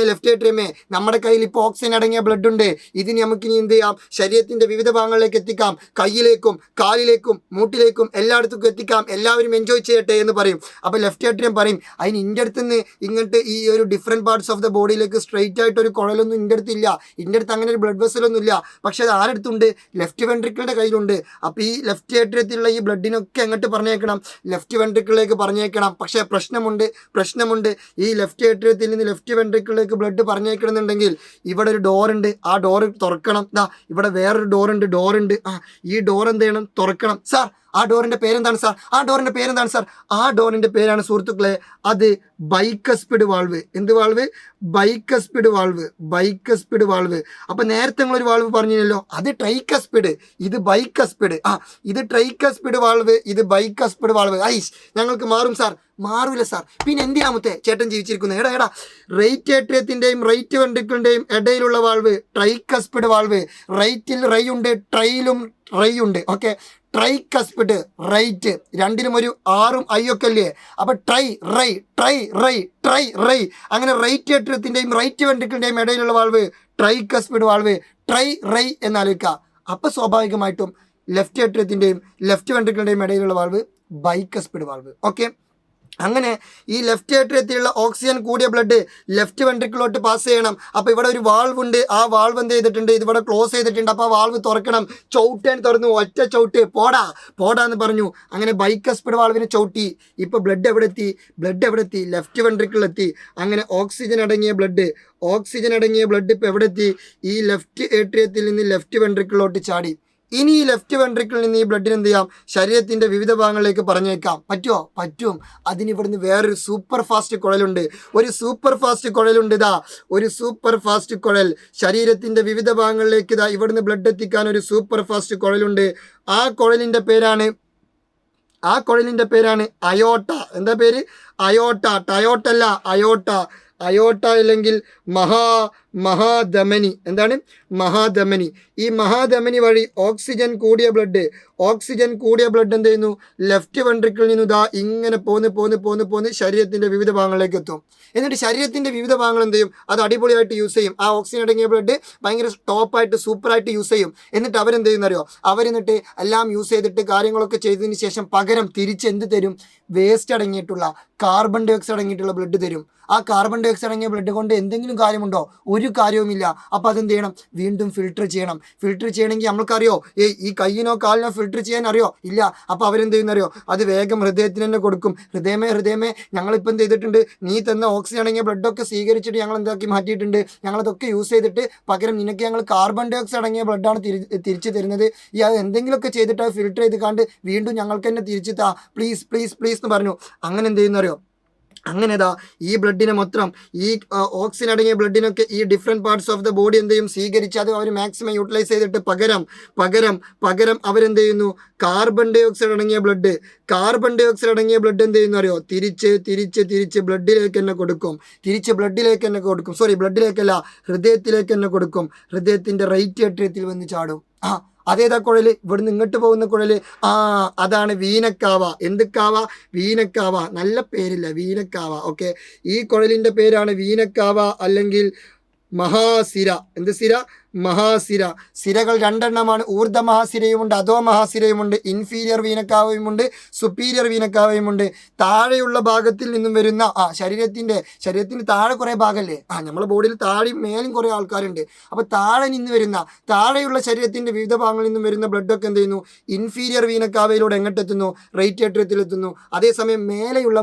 ഏട്രിയമേ, നമ്മുടെ കയ്യിൽ ഇപ്പോൾ ഓക്സിജൻ അടങ്ങിയ ബ്ലഡ് ഉണ്ട്, ഇതിന് നമുക്കിനി എന്ത് ചെയ്യാം, ശരീരത്തിന്റെ വിവിധ ഭാഗങ്ങളിലേക്ക് എത്തിക്കാം, കയ്യിലേക്കും കാലിലേക്കും മൂട്ടിലേക്കും എല്ലായിടത്തും എത്തിക്കാം, എല്ലാവരും എൻജോയ് ചെയ്യട്ടെ എന്ന് പറയും. അപ്പോൾ ലെഫ്റ്റ് ഏട്രിയം പറയും അതിന് ഇൻ്റെ അടുത്ത് നിന്ന് ഇങ്ങോട്ട് ഈ ഒരു ഡിഫറെൻറ്റ് പാർട്സ് ഓഫ് ദ ബോഡിയിലേക്ക് സ്ട്രെയിറ്റ് ആയിട്ട് ഒരു കുഴലൊന്നും ഇൻ്റെ അടുത്തില്ല, ഇൻ്റെ അടുത്ത് അങ്ങനെ ഒരു ബ്ലഡ് വെസലൊന്നും ഇല്ല. പക്ഷേ അത് ആരടുത്തുണ്ട്? ലെഫ്റ്റ് വെൻട്രിക്കിളിൻ്റെ കയ്യിലുണ്ട്. അപ്പോൾ ഈ ലെഫ്റ്റ് ഏട്രിയത്തിലുള്ള ഈ ബ്ലഡിനൊക്കെ എങ്ങോട്ട് പറഞ്ഞേക്കണം? ലെഫ്റ്റ് വെൻട്രിക്കിളിലേക്ക് പറഞ്ഞേക്കണം. പക്ഷേ പ്രശ്നമുണ്ട്. ഈ ലെഫ്റ്റ് ഏട്രിയത്തിൽ നിന്ന് ലെഫ്റ്റ് വെൻട്രിക്കിളിലേക്ക് ബ്ലഡ് പറഞ്ഞേക്കണമെന്നുണ്ടെങ്കിൽ ഇവിടെ ഒരു ഡോറുണ്ട്, ആ ഡോറ് തുറക്കണം. ഇവിടെ വേറൊരു ഡോറുണ്ട്. ഈ ഡോർ എന്ത് ചെയ്യണം? തുറക്കണം. സാർ ആ ഡോറിന്റെ പേരെന്താണ് സാർ? ആ ഡോറിന്റെ പേരാണ് സുഹൃത്തുക്കളെ, അത് ബൈക്കസ്പിഡ് വാൾവ്. എന്ത് വാൾവ്? Bicuspid valve. അപ്പൊ നേരത്തെ നിങ്ങളൊരു വാൾവ് പറഞ്ഞല്ലോ, അത് ട്രൈക്കസ്പിഡ്, ഇത് ബൈക്കസ്പിഡ്. ഇത് ട്രൈക്കസ്പിഡ് വാൾവ്, ഇത് ബൈക്കസ്പിഡ് വാൾവ്. ഞങ്ങൾക്ക് മാറും സാർ? മാറൂല സാർ. പിന്നെ എന്തിനാമത്തെ ചേട്ടൻ ജീവിച്ചിരിക്കുന്നത്? എടാ റൈറ്റ് ഏട്രിയത്തിന്റെയും റൈറ്റ് വെൻട്രിക്കിളിന്റെയും ഇടയിലുള്ള വാൾവ് ട്രൈക്കസ്പിഡ് വാൾവ്. റൈറ്റിൽ റൈ ഉണ്ട്, ട്രൈയിലും റൈ ഉണ്ട്. ഓക്കെ, ട്രൈക്കസ്പിഡ് റൈറ്റ്, രണ്ടിനും ഒരു ആറും ഐയൊക്കെ അല്ലേ? അപ്പൊ ട്രൈ റൈ അങ്ങനെ റൈറ്റ് ഏട്രിയത്തിന്റെയും റൈറ്റ് വെൻട്രിക്കിളിന്റെയും ഇടയിലുള്ള വാൾവ് ട്രൈക്കസ്പിഡ് വാൾവ്, ട്രൈ റൈ എന്നാലോചിക്കുക. അപ്പൊ സ്വാഭാവികമായിട്ടും ലെഫ്റ്റ് ഏട്രിയത്തിന്റെയും ലെഫ്റ്റ് വെൻട്രിക്കിളിന്റെയും ഇടയിലുള്ള വാൾവ് ബൈക്കസ്പിഡ് വാൾവ്. ഓക്കെ, അങ്ങനെ ഈ ലെഫ്റ്റ് ഏട്രിയത്തിലുള്ള ഓക്സിജൻ കൂടിയ ബ്ലഡ് ലെഫ്റ്റ് വെൻട്രിക്കിളോട്ട് പാസ് ചെയ്യണം. അപ്പോൾ ഇവിടെ ഒരു വാൾവ് ഉണ്ട്, ആ വാൾവ് എന്ത് ചെയ്തിട്ടുണ്ട്? ഇതിവിടെ ക്ലോസ് ചെയ്തിട്ടുണ്ട്. അപ്പോൾ ആ വാൾവ് തുറക്കണം. ചവിട്ടാൻ തുറന്നു, ഒറ്റ ചവിട്ട്, പോടാന്ന് പറഞ്ഞു. അങ്ങനെ ബൈക്കസ്പിഡ് വാൾവിനെ ചവിട്ടി. ഇപ്പോൾ ബ്ലഡ് എവിടെ എത്തി? ലെഫ്റ്റ് വെൻട്രിക്കിളിലെത്തി. അങ്ങനെ ഓക്സിജൻ അടങ്ങിയ ബ്ലഡ് ഇപ്പോൾ എവിടെ എത്തി? ഈ ലെഫ്റ്റ് ഏട്രിയത്തിൽ നിന്ന് ലെഫ്റ്റ് വെൻട്രിക്കിളിലോട്ട് ചാടി. ഇനി ഈ ലെഫ്റ്റ് വെൻട്രിക്കിളിൽ നിന്ന് ഈ ബ്ലഡിന് എന്ത് ചെയ്യാം? ശരീരത്തിൻ്റെ വിവിധ ഭാഗങ്ങളിലേക്ക് പറഞ്ഞേക്കാം. പറ്റും. അതിന് ഇവിടുന്ന് വേറൊരു സൂപ്പർ ഫാസ്റ്റ് കുഴലുണ്ട്. ഒരു സൂപ്പർ ഫാസ്റ്റ് കുഴൽ ശരീരത്തിൻ്റെ വിവിധ ഭാഗങ്ങളിലേക്ക് ഇവിടുന്ന് ബ്ലഡ് എത്തിക്കാൻ ഒരു സൂപ്പർ ഫാസ്റ്റ് കുഴലുണ്ട്. ആ കുഴലിൻ്റെ പേരാണ് അയോട്ട. എന്താ പേര്? അയോട്ട. ടയോട്ടല്ല, അയോട്ട അല്ലെങ്കിൽ മഹാധമനി. എന്താണ്? മഹാധമനി. ഈ മഹാധമനി വഴി ഓക്സിജൻ കൂടിയ ബ്ലഡ് എന്ത് ചെയ്യുന്നു? ലെഫ്റ്റ് വെൻട്രിക്കിളിൽ നിന്ന് ഇങ്ങനെ പോന്ന് ശരീരത്തിൻ്റെ വിവിധ ഭാഗങ്ങളിലേക്ക് എത്തും. എന്നിട്ട് ശരീരത്തിൻ്റെ വിവിധ ഭാഗങ്ങൾ എന്ത് ചെയ്യും? അത് അടിപൊളിയായിട്ട് യൂസ് ചെയ്യും. ആ ഓക്സിജൻ അടങ്ങിയ ബ്ലഡ് ഭയങ്കര ടോപ്പായിട്ട് സൂപ്പറായിട്ട് യൂസ് ചെയ്യും. എന്നിട്ട് അവരെന്ത് ചെയ്യുന്നറിയോ? അവരെന്നിട്ട് എല്ലാം യൂസ് ചെയ്തിട്ട് കാര്യങ്ങളൊക്കെ ചെയ്തതിന് ശേഷം പകരം തിരിച്ച് എന്ത് തരും? വേസ്റ്റ് അടങ്ങിയിട്ടുള്ള കാർബൺ ഡൈ ഓക്സൈഡ് അടങ്ങിയിട്ടുള്ള ബ്ലഡ് തരും. ആ കാർബൺ ഡൈ ഓക്സൈഡ് അടങ്ങിയ ബ്ലഡ് കൊണ്ട് എന്തെങ്കിലും കാര്യമുണ്ടോ? ഒരു കാര്യവുമില്ല. അപ്പോൾ അതെന്ത് ചെയ്യണം? വീണ്ടും ഫിൽട്ടർ ചെയ്യണം. ഫിൽട്ടർ ചെയ്യണമെങ്കിൽ നമ്മൾക്കറിയോ, ഈ കയ്യിനോ കാലിനോ ഫിൽട്ടർ ചെയ്യാൻ അറിയോ? ഇല്ല. അപ്പോൾ അവരെന്ത് ചെയ്യുന്നറിയോ? അത് വേഗം ഹൃദയത്തിന് തന്നെ കൊടുക്കും. ഹൃദയമേ ഞങ്ങളിപ്പോൾ എന്ത് ചെയ്തിട്ടുണ്ട്? നീ തന്ന ഓക്സിജൻ അടങ്ങിയ ബ്ലഡൊക്കെ സ്വീകരിച്ചിട്ട് ഞങ്ങൾ എന്താക്കി മാറ്റിയിട്ടുണ്ട്. ഞങ്ങളതൊക്കെ യൂസ് ചെയ്തിട്ട് പകരം നിനക്ക് ഞങ്ങൾ കാർബൺ ഡൈ ഓക്സൈഡ് അടങ്ങിയ ബ്ലഡാണ് തിരിച്ചു തരുന്നത്. ഈ അത് എന്തെങ്കിലുമൊക്കെ ചെയ്തിട്ട് അത് ഫിൽട്ടർ ചെയ്ത് കണ്ട് വീണ്ടും ഞങ്ങൾക്ക് തന്നെ തിരിച്ചു താ, പ്ലീസ് എന്ന് പറഞ്ഞു. അങ്ങനെ എന്ത് ചെയ്യുന്നറിയോ? അങ്ങനെതാ ഈ ബ്ലഡിനെ മൊത്തം ഈ ഓക്സിജൻ അടങ്ങിയ ബ്ലഡിനൊക്കെ ഈ different parts of the body എന്ത് ചെയ്യും? സ്വീകരിച്ച് അത് അവർ മാക്സിമം യൂട്ടിലൈസ് ചെയ്തിട്ട് പകരം അവരെന്ത് ചെയ്യുന്നു? കാർബൺ ഡൈ ഓക്സൈഡ് അടങ്ങിയ ബ്ലഡ് എന്ത് ചെയ്യുന്നു അറിയോ? തിരിച്ച് ബ്ലഡിലേക്ക് തന്നെ കൊടുക്കും. ബ്ലഡിലേക്കല്ല, ഹൃദയത്തിലേക്ക് തന്നെ കൊടുക്കും. ഹൃദയത്തിൻ്റെ റൈറ്റ് ഏട്രിയത്തിൽ വന്ന് ചാടും. അതേതാ കുഴല്? ഇവിടുന്ന് ഇങ്ങോട്ട് പോകുന്ന കുഴല്. അതാണ് വീനക്കാവ. എന്ത് കാവ? വീനക്കാവ. നല്ല പേരില്ല, വീനക്കാവ. ഓക്കെ, ഈ കുഴലിൻ്റെ പേരാണ് വീനക്കാവ അല്ലെങ്കിൽ മഹാസിര. എന്ത് സിര? മഹാസിര. സിരകൾ രണ്ടെണ്ണമാണ്. ഊർദ്ധ മഹാസിരയുമുണ്ട്, അധോ മഹാസിരയുമുണ്ട്, ഇൻഫീരിയർ വീനക്കാവയുമുണ്ട്, സുപ്പീരിയർ വീനക്കാവയുമുണ്ട്. താഴെയുള്ള ഭാഗത്തിൽ നിന്നും വരുന്ന ശരീരത്തിന് താഴെ കുറേ ഭാഗമല്ലേ? നമ്മളെ ബോഡിയിൽ താഴെയും മേലും കുറേ ആൾക്കാരുണ്ട്. അപ്പോൾ താഴെയുള്ള ശരീരത്തിൻ്റെ വിവിധ ഭാഗങ്ങളിൽ നിന്നും വരുന്ന ബ്ലഡൊക്കെ എന്ത് ചെയ്യുന്നു? ഇൻഫീരിയർ വീനക്കാവയിലൂടെ എങ്ങോട്ടെത്തുന്നു? റൈറ്റ് ഏട്രിയത്തിലെത്തുന്നു. അതേസമയം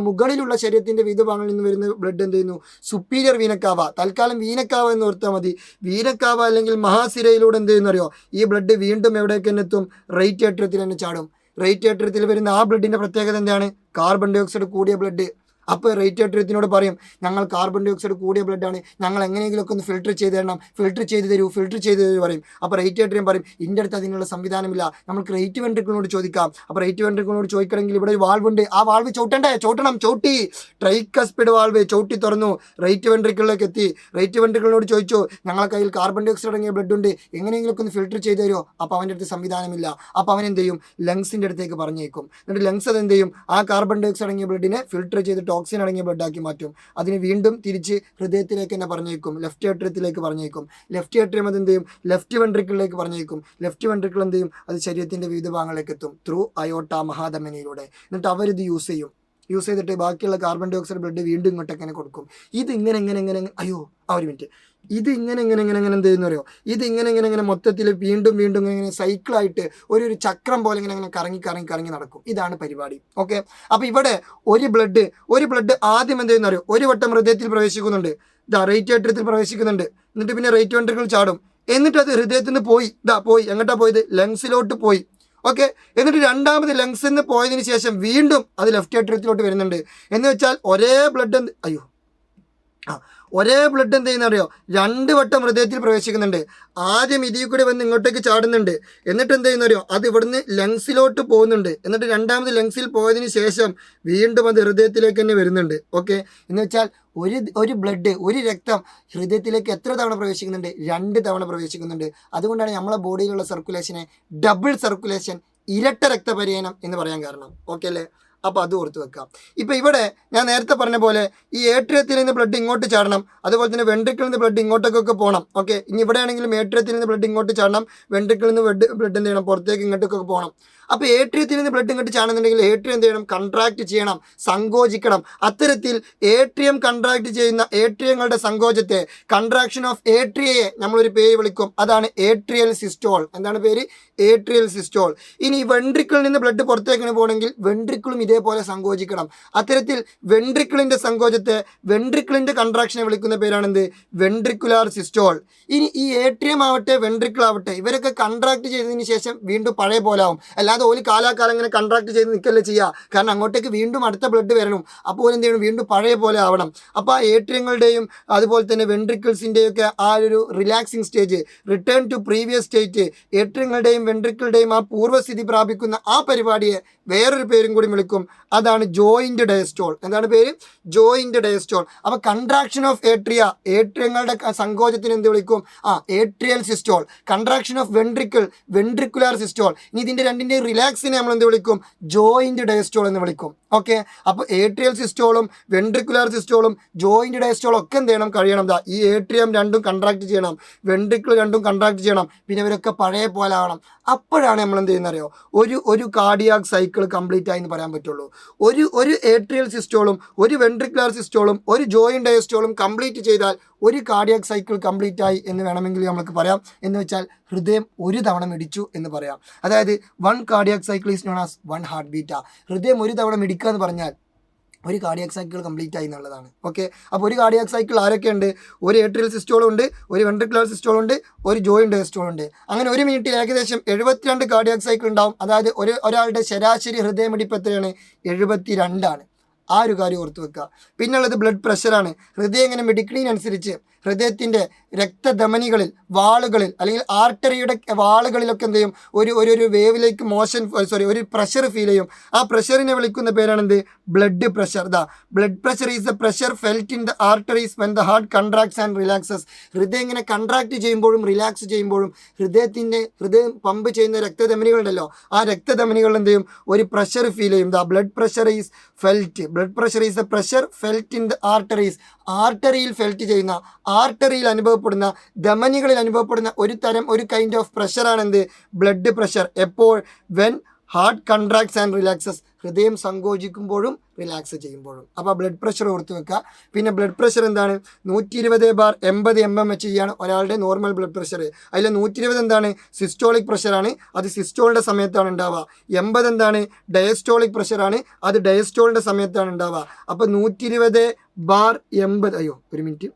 മുകളിലുള്ള ശരീരത്തിൻ്റെ വിവിധ ഭാഗങ്ങളിൽ നിന്ന് വരുന്ന ബ്ലഡ് എന്ത് ചെയ്യുന്നു? Superior vena cava. തൽക്കാലം വീനക്കാവ എന്ന് ഓർത്താൽ മതി. വീനക്കാവ അല്ലെങ്കിൽ മഹാസിരയിലൂടെ എന്ത് ചെയ്യുന്നറിയോ? ഈ ബ്ലഡ് വീണ്ടും എവിടേക്ക് തന്നെ എത്തും? റൈറ്റ് ഏട്രിയത്തിൽ തന്നെ ചാടും. റൈറ്റ് ഏട്രിയത്തിൽ വരുന്ന ആ ബ്ലഡിൻ്റെ പ്രത്യേകത എന്താണ്? കാർബൺ ഡൈ ഓക്സൈഡ് കൂടിയ ബ്ലഡ്. അപ്പോൾ റൈറ്റ് ഏട്രിയത്തിനോട് പറയും, ഞങ്ങൾ കാർബൺ ഡൈ ഓക്സൈഡ് കൂടിയ ബ്ലഡാണ്, ഞങ്ങൾ എങ്ങനെയെങ്കിലുമൊക്കെ ഒന്ന് ഫിൽട്ടർ ചെയ്ത് തരണം, ഫിൽട്ടർ ചെയ്ത് തരൂ പറയും. അപ്പോൾ റൈറ്റ് ഏട്രിയം പറയും, ഇൻ്റെ അടുത്ത് അതിനുള്ള സംവിധാനമില്ല, നമുക്ക് റൈറ്റ് വെൻട്രിക്കിളിനോട് ചോദിക്കാം. അപ്പോൾ റൈറ്റ് വെൻട്രിക്കിളിനോട് ചോദിക്കണമെങ്കിൽ ഇവിടെ ഒരു വാൾവ് ഉണ്ട്, ആ വാൾവ് ചവിട്ടി. ട്രൈക്കസ്പിഡ് വാൾവ് ചവിട്ടി തുറന്നു, റൈറ്റ് വെൻട്രിക്കിളിലേക്ക് എത്തി. റൈറ്റ് വെൻട്രിക്കിളിനോട് ചോദിച്ചു, ഞങ്ങളെ കയ്യിൽ കാർബൺ ഡൈ ഓക്സൈഡ് അടങ്ങിയ ബ്ലഡ് ഉണ്ട്, എങ്ങനെയെങ്കിലുമൊക്കെ ഒന്ന് ഫിൽട്ടർ ചെയ്ത് തരുമോ? അപ്പോൾ അവൻ്റെ അടുത്ത് സംവിധാനമില്ല. അപ്പോൾ അവൻ എന്ത് ചെയ്യും? ലങ്സിൻ്റെ അടുത്തേക്ക് പറഞ്ഞേക്കും. എന്നിട്ട് ലങ്സ് അത് എന്ത് ചെയ്യും? ആ കാർബൺ ഡൈ ഓക്സൈഡ് അടങ്ങിയ ബ്ലഡിനെ ഫിൽട്ടർ ചെയ്തിട്ട് ഓക്സിജൻ അടങ്ങിയ ബ്ലഡാക്കി മാറ്റും. അതിന് വീണ്ടും തിരിച്ച് ഹൃദയത്തിലേക്ക് തന്നെ പറഞ്ഞേക്കും, ലെഫ്റ്റ് ഏട്രിയത്തിലേക്ക് പറഞ്ഞേക്കും. ലെഫ്റ്റ് ഏട്രിയം അത് എന്ത് ചെയ്യും? ലെഫ്റ്റ് വെൻട്രിക്കിളിലേക്ക് പറഞ്ഞേക്കും. ലെഫ്റ്റ് വെൻട്രിക്കിൾ എന്ത് ചെയ്യും? അത് ശരീരത്തിൻ്റെ വിവിധ ഭാഗങ്ങളിലേക്ക് എത്തും ത്രൂ അയോട്ട മഹാധമനിയിലൂടെ. എന്നിട്ട് അവരിത് യൂസ് ചെയ്യും. യൂസ് ചെയ്തിട്ട് ബാക്കിയുള്ള കാർബൺ ഡൈ ഓക്സൈഡ് ബ്ലഡ് വീണ്ടും ഇങ്ങോട്ടൊക്കെ ഇങ്ങനെ കൊടുക്കും. ഇത് ഇങ്ങനെ അയ്യോ ഒരു മിനിറ്റ്, ഇത് ഇങ്ങനെ എന്ത് ചെയ്യുന്ന അറിയോ, ഇത് ഇങ്ങനെ മൊത്തത്തിൽ വീണ്ടും ഇങ്ങനെ സൈക്കിളായിട്ട് ഒരു ചക്രം പോലെ ഇങ്ങനെ കറങ്ങി നടക്കും. ഇതാണ് പരിപാടി. ഓക്കെ, അപ്പോൾ ഇവിടെ ഒരു ബ്ലഡ് ആദ്യം എന്ത് ചെയ്യുന്ന അറിയോ, ഒരു വട്ടം ഹൃദയത്തിൽ പ്രവേശിക്കുന്നുണ്ട്, റൈറ്റ് ഏട്രിയത്തിൽ പ്രവേശിക്കുന്നുണ്ട്, എന്നിട്ട് പിന്നെ റൈറ്റ് വെൻട്രിക്കിൾ ചാടും, എന്നിട്ട് അത് ഹൃദയത്തിൽ നിന്ന് പോയി എങ്ങോട്ടാ പോയത്, ലങ്സിലോട്ട് പോയി. ഓക്കെ, എന്നിട്ട് രണ്ടാമത് ലങ്സിൽ നിന്ന് പോയതിന് ശേഷം വീണ്ടും അത് ലെഫ്റ്റ് ഏട്രിയത്തിലോട്ട് വരുന്നുണ്ട്. എന്ന് വെച്ചാൽ ഒരേ ബ്ലഡ് എന്ത് ചെയ്യുന്ന അറിയോ, 2 വട്ടം ഹൃദയത്തിൽ പ്രവേശിക്കുന്നുണ്ട്. ആദ്യം ഇതിൽ കൂടി വന്ന് ഇങ്ങോട്ടേക്ക് ചാടുന്നുണ്ട്, എന്നിട്ട് എന്ത് ചെയ്യുന്ന അറിയോ, അത് ഇവിടുന്ന് ലങ്സിലോട്ട് പോകുന്നുണ്ട്, എന്നിട്ട് രണ്ടാമത് ലങ്സിൽ പോയതിന് ശേഷം വീണ്ടും അത് ഹൃദയത്തിലേക്ക് തന്നെ വരുന്നുണ്ട്. ഓക്കെ, എന്ന് വെച്ചാൽ ഒരു രക്തം ഹൃദയത്തിലേക്ക് എത്ര തവണ പ്രവേശിക്കുന്നുണ്ട്, 2 തവണ പ്രവേശിക്കുന്നുണ്ട്. അതുകൊണ്ടാണ് നമ്മളെ ബോഡിയിലുള്ള സർക്കുലേഷനെ ഡബിൾ സർക്കുലേഷൻ, ഇരട്ട രക്തപര്യനം എന്ന് പറയാൻ കാരണം. ഓക്കെ അല്ലേ, അപ്പോൾ അത് ഓർത്ത് വെക്കാം. ഇപ്പോൾ ഇവിടെ ഞാൻ നേരത്തെ പറഞ്ഞ പോലെ ഈ ഏട്രിയത്തിൽ നിന്ന് ബ്ലഡ് ഇങ്ങോട്ട് ചാടണം, അതുപോലെ തന്നെ വെൻട്രിക്കിൽ നിന്ന് ബ്ലഡ് ഇങ്ങോട്ടേക്കൊക്കെ പോകണം. ഓക്കെ, ഇനി ഇവിടെ ആണെങ്കിലും ഏട്രിയത്തിൽ നിന്ന് ബ്ലഡ് ഇങ്ങോട്ട് ചാടണം, വെൻട്രിക്കിൽ നിന്ന് ബ്ലഡ് എന്ത് ചെയ്യണം, പുറത്തേക്ക് ഇങ്ങോട്ടേക്കൊക്കെ പോകണം. അപ്പോൾ ഏട്രിയത്തിൽ നിന്ന് ബ്ലഡ് ഇങ്ങോട്ട് ചാടുന്നുണ്ടെങ്കിൽ ഏട്രിയം എന്ത് ചെയ്യണം, കൺട്രാക്ട് ചെയ്യണം, സങ്കോചിക്കണം. അത്തരത്തിൽ ഏട്രിയം കൺട്രാക്ട് ചെയ്യുന്ന ഏട്രിയങ്ങളുടെ സങ്കോചത്തെ, കൺട്രാക്ഷൻ ഓഫ് ഏട്രിയയെ നമ്മളൊരു പേര് വിളിക്കും, അതാണ് ഏട്രിയൽ സിസ്റ്റോൾ. എന്താണ് പേര്, ഏട്രിയൽ സിസ്റ്റോൾ. ഇനി വെൻട്രിക്കിളിൽ നിന്ന് ബ്ലഡ് പുറത്തേക്കാണ് പോകണമെങ്കിൽ വെൻട്രിക്കിളും ഇതേപോലെ സങ്കോചിക്കണം. അത്തരത്തിൽ വെൻട്രിക്കിളിൻ്റെ സങ്കോചത്തെ, വെൻട്രിക്കിളിൻ്റെ കൺട്രാക്ഷനെ വിളിക്കുന്ന പേരാണെന്ത്, വെൻട്രിക്കുലാർ സിസ്റ്റോൾ. ഇനി ഈ ഏട്രിയം ആവട്ടെ വെൻട്രിക്കിൾ ആവട്ടെ, ഇവരൊക്കെ കൺട്രാക്ട് ചെയ്തതിന് ശേഷം വീണ്ടും പഴയ പോലെ ആവും. അല്ലാതെ ഒരു കാലാകാലം ഇങ്ങനെ കൺട്രാക്ട് ചെയ്ത് നിൽക്കല്ലേ ചെയ്യുക, കാരണം അങ്ങോട്ടേക്ക് വീണ്ടും അടുത്ത ബ്ലഡ് വരണം, അപ്പോൾ എന്ത് ചെയ്യണം, വീണ്ടും പഴയ പോലെ ആവണം. അപ്പോൾ ആ ഏട്രിയങ്ങളുടെയും അതുപോലെ തന്നെ വെൻട്രിക്കിൾസിൻ്റെയും ഒക്കെ ആ ഒരു relaxing stage, return to previous state, ഏട്രിയങ്ങളുടെയും വെൻട്രിക്കിളുടെയും ആ പൂർവ്വസ്ഥിതി പ്രാപിക്കുന്ന ആ പരിപാടിയെ വേറൊരു പേരും കൂടി വിളിക്കും, അതാണ് ജോയിന്റ് ഡയസ്റ്റോൾ. എന്താണ് പേര്, ജോയിന്റ് ഡയസ്റ്റോൾ. അപ്പോൾ കൺട്രാക്ഷൻ ഓഫ് ഏട്രിയങ്ങളുടെ സങ്കോചത്തിന് എന്ത് വിളിക്കും, atrial systole. Contraction of ventricular systole. ഇനി ഇതിൻ്റെ രണ്ടിൻ്റെയും റിലാക്സിനെ നമ്മൾ എന്ത് വിളിക്കും, ജോയിന്റ് ഡയസ്റ്റോൾ എന്ന് വിളിക്കും. ഓക്കെ, അപ്പോൾ ഏട്രിയൽ സിസ്റ്റോളും വെൻട്രിക്കുലാർ സിസ്റ്റോളും ജോയിന്റ് ഡയസ്റ്റോളും ഒക്കെ എന്ത് ചെയ്യണം, കഴിയണം. ഈ ഏട്രിയം രണ്ടും കൺട്രാക്ട് ചെയ്യണം, വെൻട്രിക്കിൾ രണ്ടും കൺട്രാക്ട് ചെയ്യണം, പിന്നെ ഇവരൊക്കെ പഴയ പോലെ ആവണം. അപ്പോഴാണ് നമ്മൾ എന്ത് ചെയ്യുന്ന അറിയോ, ഒരു കാർഡിയാക് സൈക്കിൾ കംപ്ലീറ്റ് ആയി എന്ന് പറയാൻ പറ്റുള്ളൂ. ഒരു ഏട്രിയൽ സിസ്റ്റോളും ഒരു വെൻട്രിക്കുലാർ സിസ്റ്റോളും ഒരു ജോയിന്റ് ഡയസ്റ്റോളും കംപ്ലീറ്റ് ചെയ്താൽ ഒരു കാർഡിയാക് സൈക്കിൾ കംപ്ലീറ്റ് ആയി എന്ന് വേണമെങ്കിൽ നമുക്ക് പറയാം. എന്ന് വെച്ചാൽ ഹൃദയം ഒരു തവണ മിടിച്ചു എന്ന് പറയാം. അതായത് 1 cardiac cycle is known as 1 heart beta. ഹൃദയം ഒരു തവണ മിടിക്കുക എന്ന് പറഞ്ഞാൽ ഒരു കാർഡിയാക് സൈക്കിൾ കംപ്ലീറ്റ് ആയി എന്നുള്ളതാണ്. ഓക്കെ, അപ്പോൾ ഒരു കാർഡിയാക് സൈക്കിൾ ആരൊക്കെയുണ്ട്, ഒരു ഏട്രിയൽ സിസ്റ്റോളും ഉണ്ട്, ഒരു വെൻട്രിക്കുലർ സിസ്റ്റോളും ഉണ്ട്, ഒരു ജോയിന്റ് ഡയസ്റ്റോളും ഉണ്ട്. അങ്ങനെ ഒരു മിനിറ്റിൽ ഏകദേശം 72 കാർഡിയാക് സൈക്കിൾ ഉണ്ടാവും. അതായത് ഒരാളുടെ ശരാശരി ഹൃദയമിടിപ്പ് എത്രയാണ്, 72 ആണ്. ആ ഒരു കാര്യം ഓർത്ത് വെക്കുക. പിന്നുള്ളത് ബ്ലഡ് പ്രഷറാണ്. ഹൃദയം ഇങ്ങനെ മിടിക്കുന്നതിനനുസരിച്ച് ഹൃദയത്തിൻ്റെ രക്തധമനികളിൽ, വാളുകളിൽ അല്ലെങ്കിൽ ആർട്ടറിയുടെ വാളുകളിലൊക്കെ എന്ത് ചെയ്യും, ഒരു വേവിലേക്ക് ഒരു പ്രഷർ ഫീൽ ചെയ്യും. ആ പ്രഷറിനെ വിളിക്കുന്ന പേരാണെന്ത്, blood pressure. Blood pressure is the pressure felt in the arteries when the heart contracts and relaxes. ഹൃദയം ഇങ്ങനെ കൺട്രാക്ട് ചെയ്യുമ്പോഴും റിലാക്സ് ചെയ്യുമ്പോഴും ഹൃദയം പമ്പ് ചെയ്യുന്ന രക്തധമനികളുണ്ടല്ലോ, ആ രക്തധമനികളിൽ എന്ത് ചെയ്യും, ഒരു പ്രഷർ ഫീൽ ചെയ്യും. Blood pressure is felt. Blood pressure is the pressure felt in the arteries. ആർട്ടറിയിൽ ഫെൽറ്റ് ചെയ്യുന്ന, ആർട്ടറിയിൽ അനുഭവപ്പെടുന്ന, ധമനികളിൽ അനുഭവപ്പെടുന്ന ഒരു കൈൻഡ് ഓഫ് പ്രഷറാണെന്ത്, ബ്ലഡ് പ്രഷർ. എപ്പോൾ, when heart contracts and relaxes. ഹൃദയം സങ്കോചിക്കുമ്പോഴും റിലാക്സ് ചെയ്യുമ്പോഴും. അപ്പോൾ ബ്ലഡ് പ്രഷർ ഓർത്ത് വെക്കുക. പിന്നെ ബ്ലഡ് പ്രഷർ എന്താണ്, 120/80 mmHg ആണ് ഒരാളുടെ നോർമൽ ബ്ലഡ് പ്രഷർ. അതിൽ 120 എന്താണ്, സിസ്റ്റോളിക് പ്രഷറാണ്, അത് സിസ്റ്റോളിൻ്റെ സമയത്താണ് ഉണ്ടാവുക. 80 എന്താണ്, ഡയസ്റ്റോളിക് പ്രഷറാണ്, അത് ഡയസ്റ്റോളിൻ്റെ സമയത്താണ് ഉണ്ടാവുക. അപ്പോൾ 120/80, അയ്യോ ഒരു മിനിറ്റ്,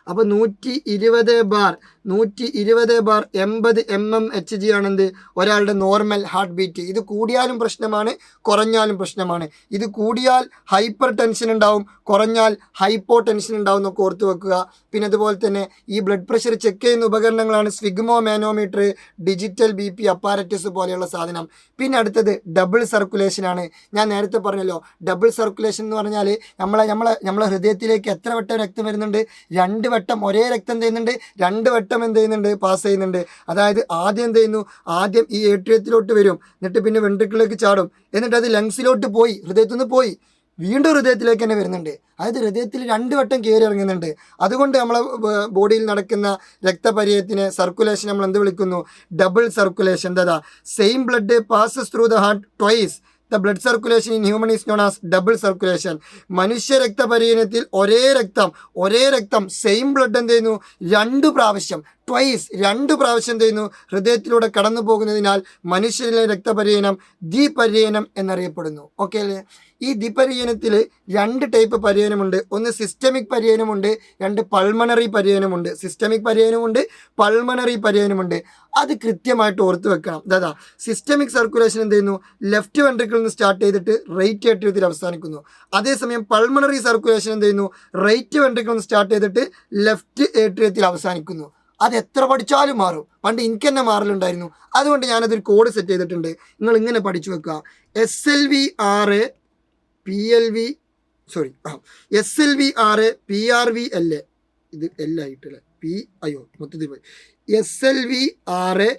അപ്പോൾ 120/80 mmHg ആണെന്ത്, ഒരാളുടെ നോർമൽ ഹാർട്ട് ബീറ്റ്. ഇത് കൂടിയാലും പ്രശ്നമാണ്, കുറഞ്ഞാലും പ്രശ്നമാണ്. ഇത് കൂടിയാൽ ഹൈപ്പർ ടെൻഷൻ ഉണ്ടാവും, കുറഞ്ഞാൽ ഹൈപ്പോ ടെൻഷൻ ഉണ്ടാവും എന്നൊക്കെ ഓർത്ത് വെക്കുക. പിന്നെ അതുപോലെ തന്നെ ഈ ബ്ലഡ് പ്രഷർ ചെക്ക് ചെയ്യുന്ന ഉപകരണങ്ങളാണ് സ്വിഗ്മോ മാനോമീറ്റർ, ഡിജിറ്റൽ BP അപ്പാരറ്റസ് പോലെയുള്ള സാധനം. പിന്നെ അടുത്തത് ഡബിൾ സർക്കുലേഷനാണ്. ഞാൻ നേരത്തെ പറഞ്ഞല്ലോ, ഡബിൾ സർക്കുലേഷൻ എന്ന് പറഞ്ഞാൽ നമ്മളെ ഹൃദയത്തിലേക്ക് എത്ര വട്ടം രക്തം വരുന്നുണ്ട്, 2 വട്ടം ഒരേ രക്തം ചെയ്യുന്നുണ്ട്, 2 വട്ടം എന്ത് ചെയ്യുന്നുണ്ട്, പാസ് ചെയ്യുന്നുണ്ട്. അതായത് ആദ്യം എന്ത് ചെയ്യുന്നു, ആദ്യം ഈ ഏട്രിയത്തിലോട്ട് വരും, എന്നിട്ട് പിന്നെ വെൻട്രിക്കിളിലേക്ക് ചാടും, എന്നിട്ട് അത് ലങ്സിലോട്ട് പോയി, ഹൃദയത്തിൽ നിന്ന് പോയി വീണ്ടും ഹൃദയത്തിലേക്ക് തന്നെ വരുന്നുണ്ട്. അതായത് ഹൃദയത്തിൽ 2 വട്ടം കയറി ഇറങ്ങുന്നുണ്ട്. അതുകൊണ്ട് നമ്മളെ ബോഡിയിൽ നടക്കുന്ന രക്തപര്യത്തിന്, സർക്കുലേഷൻ നമ്മൾ എന്ത് വിളിക്കുന്നു, ഡബിൾ സർക്കുലേഷൻ. എന്താ, same blood passes through the heart twice the blood circulation in human is known as double circulation. മനുഷ്യ രക്തപര്യനത്തിൽ ഒരേ രക്തം സെയിം ബ്ലഡ് എന്ത് ചെയ്യുന്നു, 2 പ്രാവശ്യം എന്ത് ചെയ്യുന്നു, ഹൃദയത്തിലൂടെ കടന്നു പോകുന്നതിനാൽ മനുഷ്യരിലെ രക്തപര്യനം ദ്വിപര്യനം എന്നറിയപ്പെടുന്നു. ഓക്കെ അല്ലേ? ഈ ദ്വിപര്യനത്തിൽ 2 ടൈപ്പ് പര്യനമുണ്ട്. ഒന്ന് സിസ്റ്റമിക് പര്യനമുണ്ട്, 2 പൾമണറി പര്യനമുണ്ട്. സിസ്റ്റമിക് പര്യനമുണ്ട്, പൾമണറി പര്യനമുണ്ട്. അത് കൃത്യമായിട്ട് ഓർത്ത് വെക്കണം. അതാ സിസ്റ്റമിക് സർക്കുലേഷൻ എന്ത് ചെയ്യുന്നു, ലെഫ്റ്റ് വെൻട്രിക്കിളിൽ നിന്ന് സ്റ്റാർട്ട് ചെയ്തിട്ട് റൈറ്റ് ഏട്രിയത്തിൽ അവസാനിക്കുന്നു. അതേസമയം പൾമണറി സർക്കുലേഷൻ എന്ത് ചെയ്യുന്നു, റൈറ്റ് വെൻട്രിക്കിളിൽ നിന്ന് സ്റ്റാർട്ട് ചെയ്തിട്ട് ലെഫ്റ്റ് ഏട്രിയത്തിൽ അവസാനിക്കുന്നു. അത് എത്ര പഠിച്ചാലും മാറും. പണ്ട് എനിക്ക് തന്നെ മാറലുണ്ടായിരുന്നു. അതുകൊണ്ട് ഞാനതൊരു കോഡ് സെറ്റ് ചെയ്തിട്ടുണ്ട്. നിങ്ങൾ ഇങ്ങനെ പഠിച്ചു വെക്കുക. SLV-RA PRV-LA. ഇത് എല്ലായിട്ടല്ലേ മൊത്തത്തിൽ പോയി. SLV-RA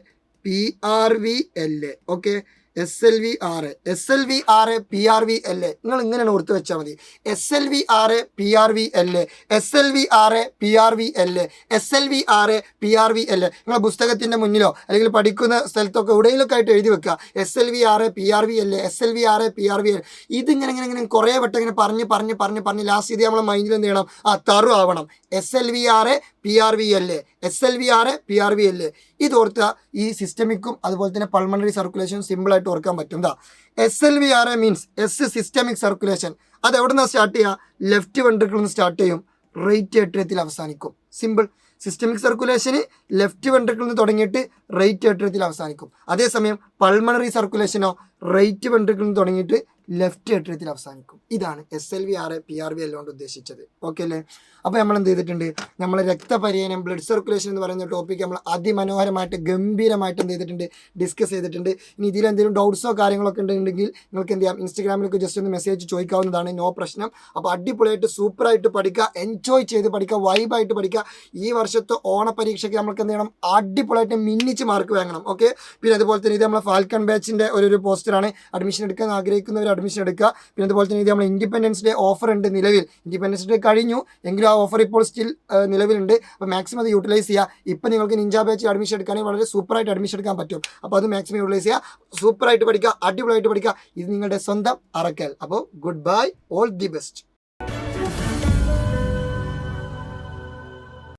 PRV-LA. Okay, SLV-RA PRV-LA. നിങ്ങൾ ഇങ്ങനെയാണ് ഓർത്ത് വെച്ചാൽ മതി. SLV-RA PRV-LA, SLV-RA PRV-LA, SLV-RA PRV-LA. നിങ്ങളെ പുസ്തകത്തിൻ്റെ മുന്നിലോ അല്ലെങ്കിൽ പഠിക്കുന്ന സ്ഥലത്തൊക്കെ എവിടെയെങ്കിലുമൊക്കെ ആയിട്ട് എഴുതി വെക്കുക. SLV-RA PRV-LA, SLV-RA PRV-LA. ഇതിങ്ങനെ കുറേ വട്ടം ഇങ്ങനെ പറഞ്ഞ് ലാസ്റ്റ് ഇത് നമ്മളെ മൈൻഡിൽ എന്ത് ചെയ്യണം, തറു ആവണം. SLV-RA PRV-LA, SLV-RA PRV-LA. ഇത് ഓർക്കുക. ഈ സിസ്റ്റമിക്കും അതുപോലെ തന്നെ പൾമണറി സർക്കുലേഷനും സിമ്പിളായിട്ട് ഓർക്കാൻ പറ്റും. SLV-RA means systemic circulation. അത് എവിടെ നിന്നാണ് സ്റ്റാർട്ട് ചെയ്യുക, ലെഫ്റ്റ് വെൻട്രിക്കിളിൽ നിന്ന് സ്റ്റാർട്ട് ചെയ്യും, റൈറ്റ് ഏട്രിയത്തിൽ അവസാനിക്കും. സിമ്പിൾ. സിസ്റ്റമിക് സർക്കുലേഷന് ലെഫ്റ്റ് വെൻട്രിക്കിളിൽ നിന്ന് തുടങ്ങിയിട്ട് റൈറ്റ് ഏട്രിയത്തിൽ അവസാനിക്കും. അതേസമയം പൾമണറി സർക്കുലേഷനോ റൈറ്റ് വെൻട്രിക്കിളിൽ നിന്ന് തുടങ്ങിയിട്ട് ലെഫ്റ്റ് ഏട്രിയത്തിൽ അവസാനിക്കും. ഇതാണ് SLV-RA PRV-LA കൊണ്ട് ഉദ്ദേശിച്ചത്. ഓക്കെ അല്ലേ? അപ്പോൾ നമ്മൾ എന്ത് ചെയ്തിട്ടുണ്ട്, നമ്മൾ രക്തപര്യനം ബ്ലഡ് സർക്കുലേഷൻ എന്ന് പറയുന്ന ടോപ്പിക്ക് നമ്മൾ അതിമനോഹരമായിട്ട് ഗംഭീരമായിട്ട് എന്ത് ചെയ്തിട്ടുണ്ട്, ഡിസ്കസ് ചെയ്തിട്ടുണ്ട്. ഇനി ഇതിൽ എന്തെങ്കിലും ഡൗട്ട്സോ കാര്യങ്ങളൊക്കെ ഉണ്ടെങ്കിൽ നിങ്ങൾക്ക് എന്ത് ചെയ്യാം, ഇൻസ്റ്റാഗ്രാമിലൊക്കെ ജസ്റ്റ് ഒന്ന് മെസ്സേജ് ചോദിക്കാവുന്നതാണ്. നോ പ്രശ്നം. അപ്പോൾ അടിപൊളിയായിട്ട് സൂപ്പറായിട്ട് പഠിക്കുക, എൻജോയ് ചെയ്ത് പഠിക്കുക, വൈബായിട്ട് പഠിക്കുക. ഈ വർഷത്തെ ഓണപരീക്ഷയ്ക്ക് നമുക്ക് എന്ത് ചെയ്യണം, അടിപൊളിയായിട്ട് മിന്നിച്ച് മാർക്ക് വാങ്ങണം. ഓക്കെ. പിന്നെ അതുപോലെ തന്നെ ഇത് നമ്മളെ ഫാൽക്കൺ ബാച്ചിൻ്റെ ഒരു പോസ്റ്ററാണ്. അഡ്മിഷൻ എടുക്കാൻ ആഗ്രഹിക്കുന്നവർ അഡ്മിഷൻ എടുക്കുക. പിന്നെ അതുപോലെ തന്നെ ഇത് നമ്മൾ ഇൻഡിപെൻഡൻസ് ഡേ ഓഫർ ഉണ്ട് നിലവിൽ. ഇൻഡിപെൻഡൻസ് ഡേ കഴിഞ്ഞു എങ്കിലും ആ ഓഫർ ഇപ്പോൾ സ്റ്റിൽ നിലവിലുണ്ട്. അപ്പോൾ മാക്സിമം അത് യൂട്ടിലൈസ് ചെയ്യുക. ഇപ്പം നിങ്ങൾക്ക് നിഞ്ച ബാച്ചിൽ അഡ്മിഷൻ എടുക്കുകയാണെങ്കിൽ വളരെ സൂപ്പറായിട്ട് അഡ്മിഷൻ എടുക്കാൻ പറ്റും. അപ്പോൾ അത് മാക്സിമം യൂട്ടിലൈസ് ചെയ്യുക. സൂപ്പറായിട്ട് പഠിക്കുക, അടിപൊളിയായിട്ട് പഠിക്കുക. ഇത് നിങ്ങളുടെ സ്വന്തം അറക്കൽ. അപ്പോൾ good bye, all the best.